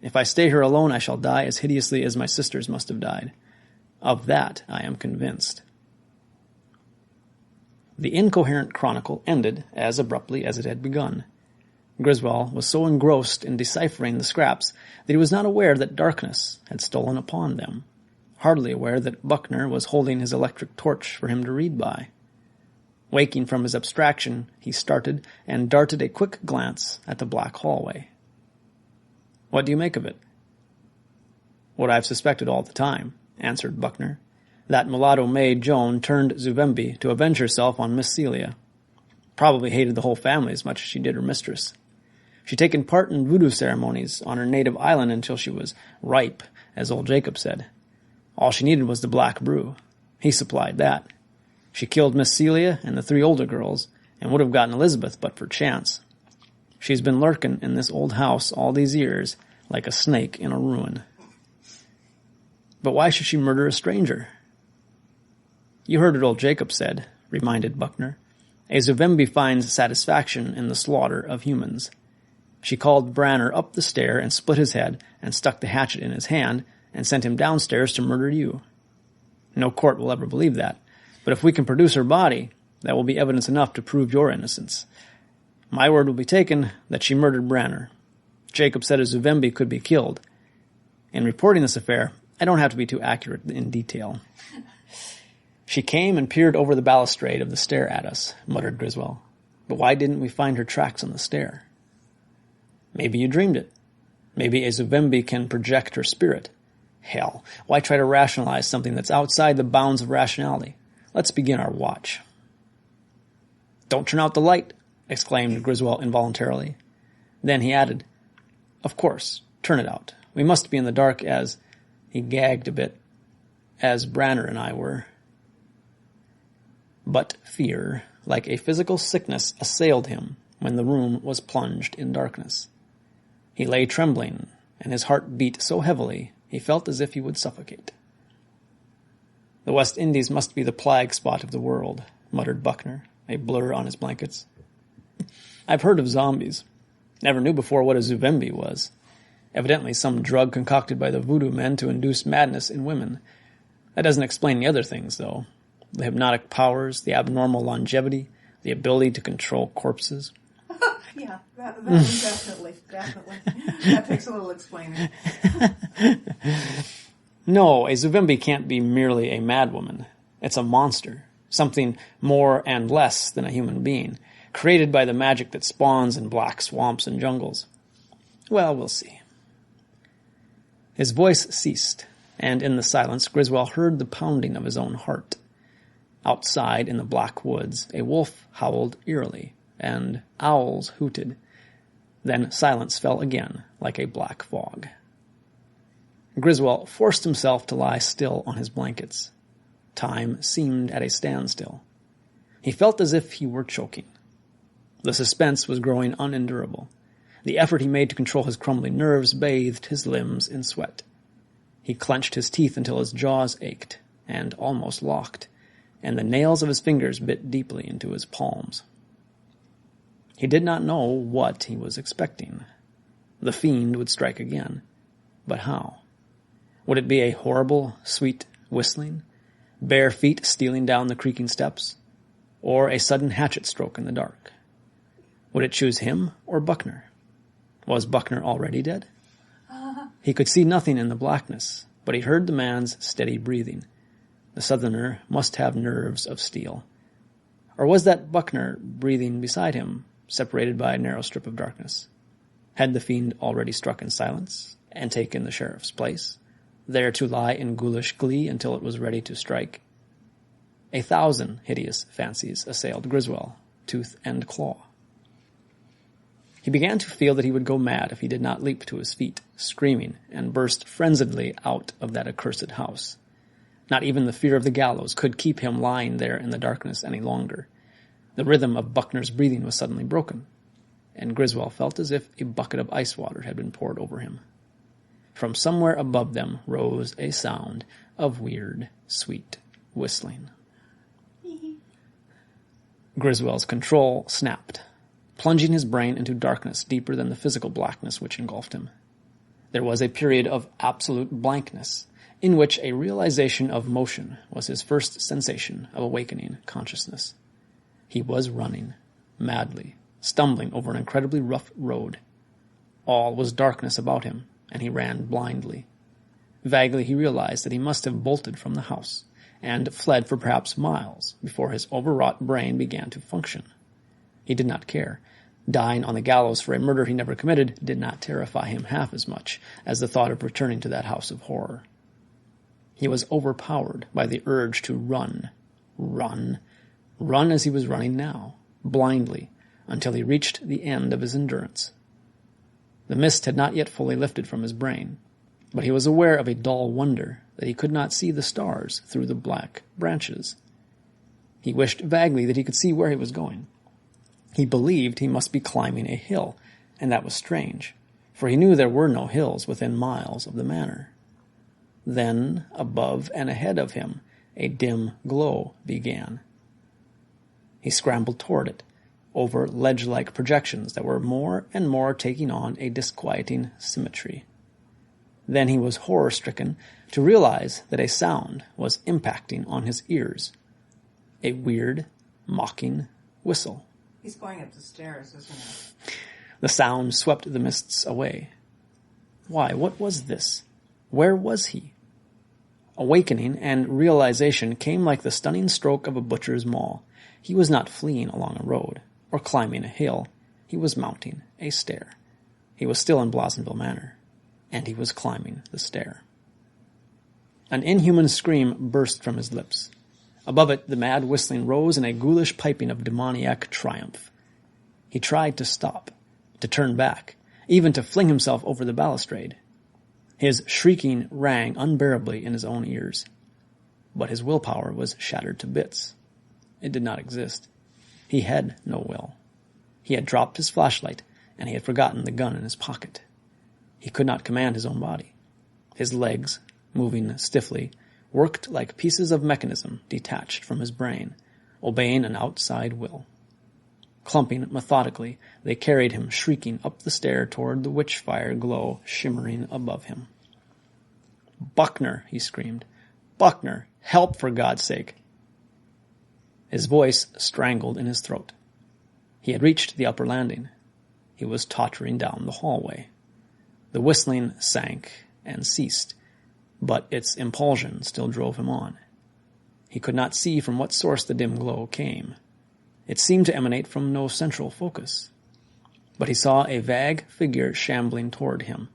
If I stay here alone, I shall die as hideously as my sisters must have died. Of that I am convinced. The incoherent chronicle ended as abruptly as it had begun. Griswold was so engrossed in deciphering the scraps that he was not aware that darkness had stolen upon them, hardly aware that Buckner was holding his electric torch for him to read by. Waking from his abstraction, he started and darted a quick glance at the black hallway. What do you make of it? What I've suspected all the time, answered Buckner. That mulatto maid Joan turned Zuvembi to avenge herself on Miss Celia. Probably hated the whole family as much as she did her mistress. She'd taken part in voodoo ceremonies on her native island until she was ripe, as old Jacob said. All she needed was the black brew. He supplied that. She killed Miss Celia and the 3 older girls, and would have gotten Elizabeth but for chance. She's been lurking in this old house all these years, like a snake in a ruin. But why should she murder a stranger? You heard what old Jacob said, reminded Buckner. A Zuvembi finds satisfaction in the slaughter of humans. She called Branner up the stair and split his head and stuck the hatchet in his hand and sent him downstairs to murder you. No court will ever believe that, but if we can produce her body, that will be evidence enough to prove your innocence. My word will be taken that she murdered Branner. Jacob said a Zuvembi could be killed. In reporting this affair, I don't have to be too accurate in detail. She came and peered over the balustrade of the stair at us, muttered Griswold. But why didn't we find her tracks on the stair? Maybe you dreamed it. Maybe a Zuvembi can project her spirit. Hell, why try to rationalize something that's outside the bounds of rationality? Let's begin our watch. Don't turn out the light, exclaimed Griswold involuntarily. Then he added, Of course, turn it out. We must be in the dark as, he gagged a bit, as Branner and I were. But fear, like a physical sickness, assailed him when the room was plunged in darkness. He lay trembling, and his heart beat so heavily he felt as if he would suffocate. The West Indies must be the plague spot of the world, muttered Buckner, a blur on his blankets. I've heard of zombies. Never knew before what a Zuvembi was. Evidently some drug concocted by the voodoo men to induce madness in women. That doesn't explain the other things, though. The hypnotic powers, the abnormal longevity, the ability to control corpses. Yeah, that definitely. That takes a little explaining. No, a Zuvembi can't be merely a madwoman. It's a monster, something more and less than a human being, created by the magic that spawns in black swamps and jungles. Well, we'll see. His voice ceased, and in the silence Griswold heard the pounding of his own heart. Outside in the black woods, a wolf howled eerily, and owls hooted. Then silence fell again, like a black fog. Griswold forced himself to lie still on his blankets. Time seemed at a standstill. He felt as if he were choking. The suspense was growing unendurable. The effort he made to control his crumbling nerves bathed his limbs in sweat. He clenched his teeth until his jaws ached, and almost locked, and the nails of his fingers bit deeply into his palms. He did not know what he was expecting. The fiend would strike again. But how? Would it be a horrible, sweet whistling, bare feet stealing down the creaking steps, or a sudden hatchet stroke in the dark? Would it choose him or Buckner? Was Buckner already dead? He could see nothing in the blackness, but he heard the man's steady breathing. The Southerner must have nerves of steel. Or was that Buckner breathing beside him, separated by a narrow strip of darkness? Had the fiend already struck in silence and taken the sheriff's place, there to lie in ghoulish glee until it was ready to strike? 1,000 hideous fancies assailed Griswold, tooth and claw. He began to feel that he would go mad if he did not leap to his feet, screaming, and burst frenziedly out of that accursed house. Not even the fear of the gallows could keep him lying there in the darkness any longer. The rhythm of Buckner's breathing was suddenly broken, and Griswold felt as if a bucket of ice water had been poured over him. From somewhere above them rose a sound of weird, sweet whistling. Griswold's control snapped, plunging his brain into darkness deeper than the physical blackness which engulfed him. There was a period of absolute blankness, in which a realization of motion was his first sensation of awakening consciousness. He was running, madly, stumbling over an incredibly rough road. All was darkness about him, and he ran blindly. Vaguely he realized that he must have bolted from the house, and fled for perhaps miles before his overwrought brain began to function. He did not care. Dying on the gallows for a murder he never committed did not terrify him half as much as the thought of returning to that house of horror. He was overpowered by the urge to run as he was running now, blindly, until he reached the end of his endurance. The mist had not yet fully lifted from his brain, but he was aware of a dull wonder that he could not see the stars through the black branches. He wished vaguely that he could see where he was going. He believed he must be climbing a hill, and that was strange, for he knew there were no hills within miles of the manor. Then, above and ahead of him, a dim glow began. He scrambled toward it, over ledge-like projections that were more and more taking on a disquieting symmetry. Then he was horror-stricken to realize that a sound was impacting on his ears. A weird, mocking whistle. He's going up the stairs, isn't he? The sound swept the mists away. Why, what was this? Where was he? Awakening and realization came like the stunning stroke of a butcher's maul. He was not fleeing along a road, or climbing a hill. He was mounting a stair. He was still in Blossenville Manor, and he was climbing the stair. An inhuman scream burst from his lips. Above it, the mad whistling rose in a ghoulish piping of demoniac triumph. He tried to stop, to turn back, even to fling himself over the balustrade. His shrieking rang unbearably in his own ears. But his willpower was shattered to bits. It did not exist. He had no will. He had dropped his flashlight, and he had forgotten the gun in his pocket. He could not command his own body. His legs, moving stiffly, worked like pieces of mechanism detached from his brain, obeying an outside will. Clumping methodically, they carried him shrieking up the stair toward the witch-fire glow shimmering above him. "Buckner," he screamed. "Buckner, help for God's sake!" His voice strangled in his throat. He had reached the upper landing. He was tottering down the hallway. The whistling sank and ceased, but its impulsion still drove him on. He could not see from what source the dim glow came. It seemed to emanate from no central focus. But he saw a vague figure shambling toward him.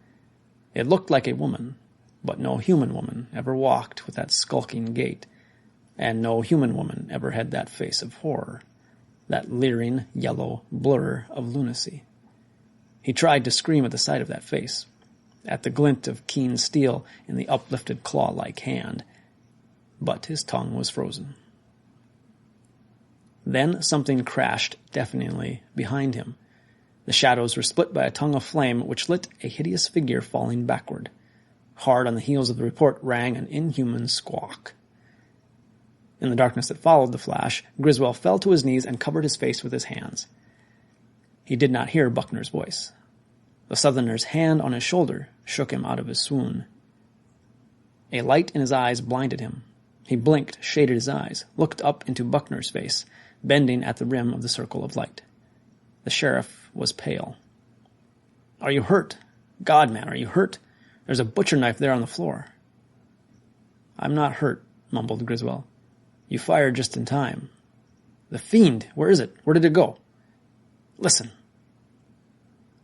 It looked like a woman, but no human woman ever walked with that skulking gait, and no human woman ever had that face of horror, that leering yellow blur of lunacy. He tried to scream at the sight of that face, at the glint of keen steel in the uplifted claw-like hand, but his tongue was frozen. Then something crashed deafeningly behind him. The shadows were split by a tongue of flame which lit a hideous figure falling backward. Hard on the heels of the report rang an inhuman squawk. In the darkness that followed the flash, Griswold fell to his knees and covered his face with his hands. He did not hear Buckner's voice. The Southerner's hand on his shoulder shook him out of his swoon. A light in his eyes blinded him. He blinked, shaded his eyes, looked up into Buckner's face, bending at the rim of the circle of light. The sheriff was pale. "Are you hurt? God, man, are you hurt? There's a butcher knife there on the floor." "I'm not hurt," mumbled Griswold. "You fired just in time." "The fiend! Where is it? Where did it go?" "Listen."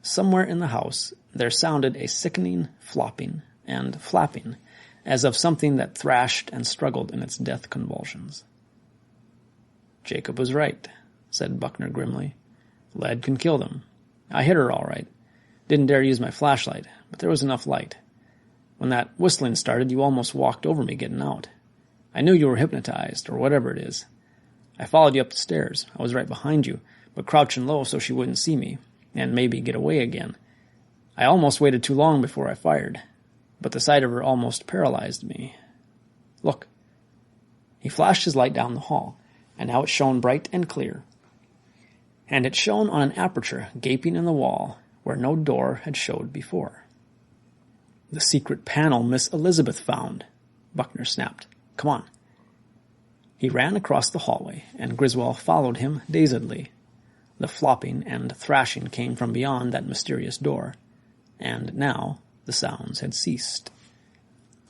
Somewhere in the house there sounded a sickening flopping and flapping, as of something that thrashed and struggled in its death convulsions. "Jacob was right," said Buckner grimly. "Lead can kill them. I hit her all right. Didn't dare use my flashlight, but there was enough light. When that whistling started, you almost walked over me getting out. I knew you were hypnotized, or whatever it is. I followed you up the stairs. I was right behind you, but crouching low so she wouldn't see me, and maybe get away again. I almost waited too long before I fired, but the sight of her almost paralyzed me. Look." He flashed his light down the hall, and now it shone bright and clear. And it shone on an aperture gaping in the wall where no door had showed before. "The secret panel Miss Elizabeth found," Buckner snapped. "Come on." He ran across the hallway, and Griswold followed him dazedly. The flopping and thrashing came from beyond that mysterious door, and now the sounds had ceased.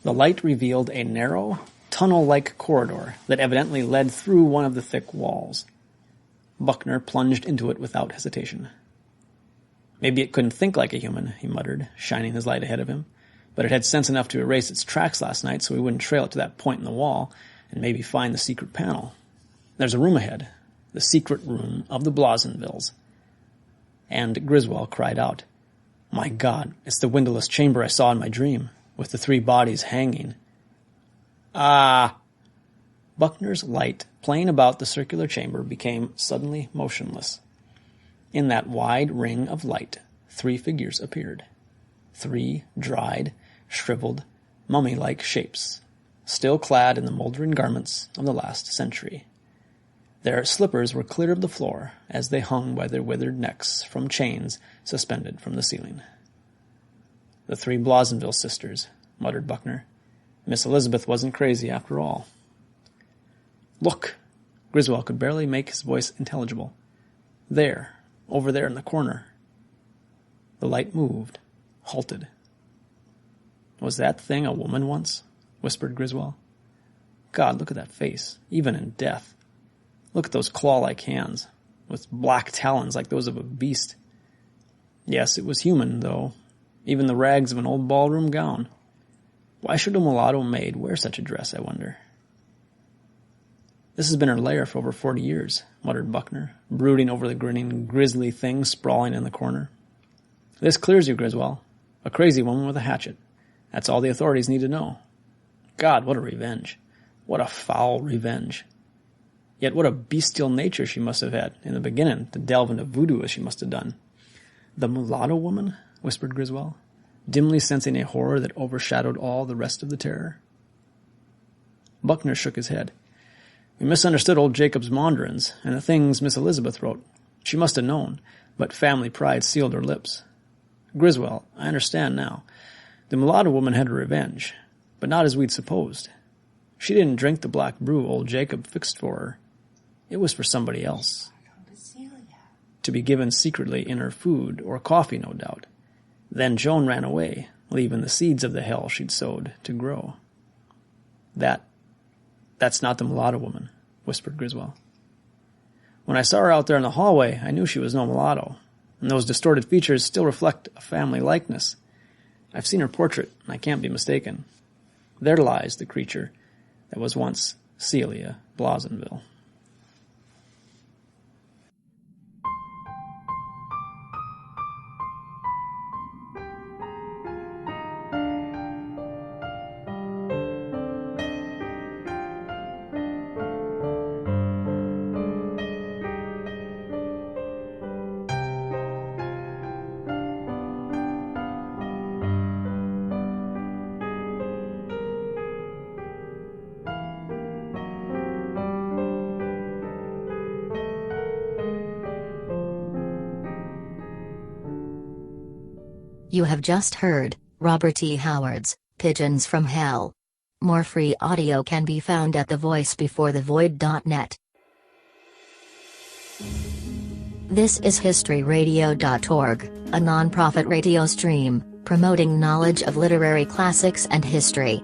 The light revealed a narrow, tunnel-like corridor that evidently led through one of the thick walls. Buckner plunged into it without hesitation. Maybe it couldn't think like a human, he muttered, shining his light ahead of him. But it had sense enough to erase its tracks last night so we wouldn't trail it to that point in the wall and maybe find the secret panel. There's a room ahead, the secret room of the Blossenvilles. And Griswold cried out, "My God, it's the windowless chamber I saw in my dream, with the 3 bodies hanging." Ah! Buckner's light, playing about the circular chamber, became suddenly motionless. In that wide ring of light, 3 figures appeared. 3 dried, shriveled, mummy-like shapes, still clad in the moldering garments of the last century. Their slippers were clear of the floor as they hung by their withered necks from chains suspended from the ceiling. "The 3 Blossenville sisters," muttered Buckner. "Miss Elizabeth wasn't crazy after all." "Look!" Griswold could barely make his voice intelligible. "There, over there in the corner." The light moved, halted. "Was that thing a woman once?" whispered Griswold. "God, look at that face, even in death. Look at those claw-like hands, with black talons like those of a beast. Yes, it was human, though, even the rags of an old ballroom gown. Why should a mulatto maid wear such a dress, I wonder?" "This has been her lair for over 40 years, muttered Buckner, brooding over the grinning, grisly thing sprawling in the corner. "This clears you, Griswold. A crazy woman with a hatchet. That's all the authorities need to know. God, what a revenge. What a foul revenge. Yet what a bestial nature she must have had in the beginning to delve into voodoo as she must have done." "The mulatto woman?" whispered Griswold, dimly sensing a horror that overshadowed all the rest of the terror. Buckner shook his head. "We misunderstood old Jacob's maunderings and the things Miss Elizabeth wrote. She must have known, but family pride sealed her lips. Griswold, I understand now. The mulatto woman had her revenge, but not as we'd supposed. She didn't drink the black brew old Jacob fixed for her. It was for somebody else. To be given secretly in her food or coffee, no doubt. Then Joan ran away, leaving the seeds of the hell she'd sowed to grow." That's not the mulatto woman," whispered Griswold. "When I saw her out there in the hallway, I knew she was no mulatto, and those distorted features still reflect a family likeness. I've seen her portrait, and I can't be mistaken. There lies the creature that was once Celia Blossenville." You have just heard Robert E. Howard's Pigeons from Hell. More free audio can be found at thevoicebeforethevoid.net. This is historyradio.org, a non-profit radio stream promoting knowledge of literary classics and history.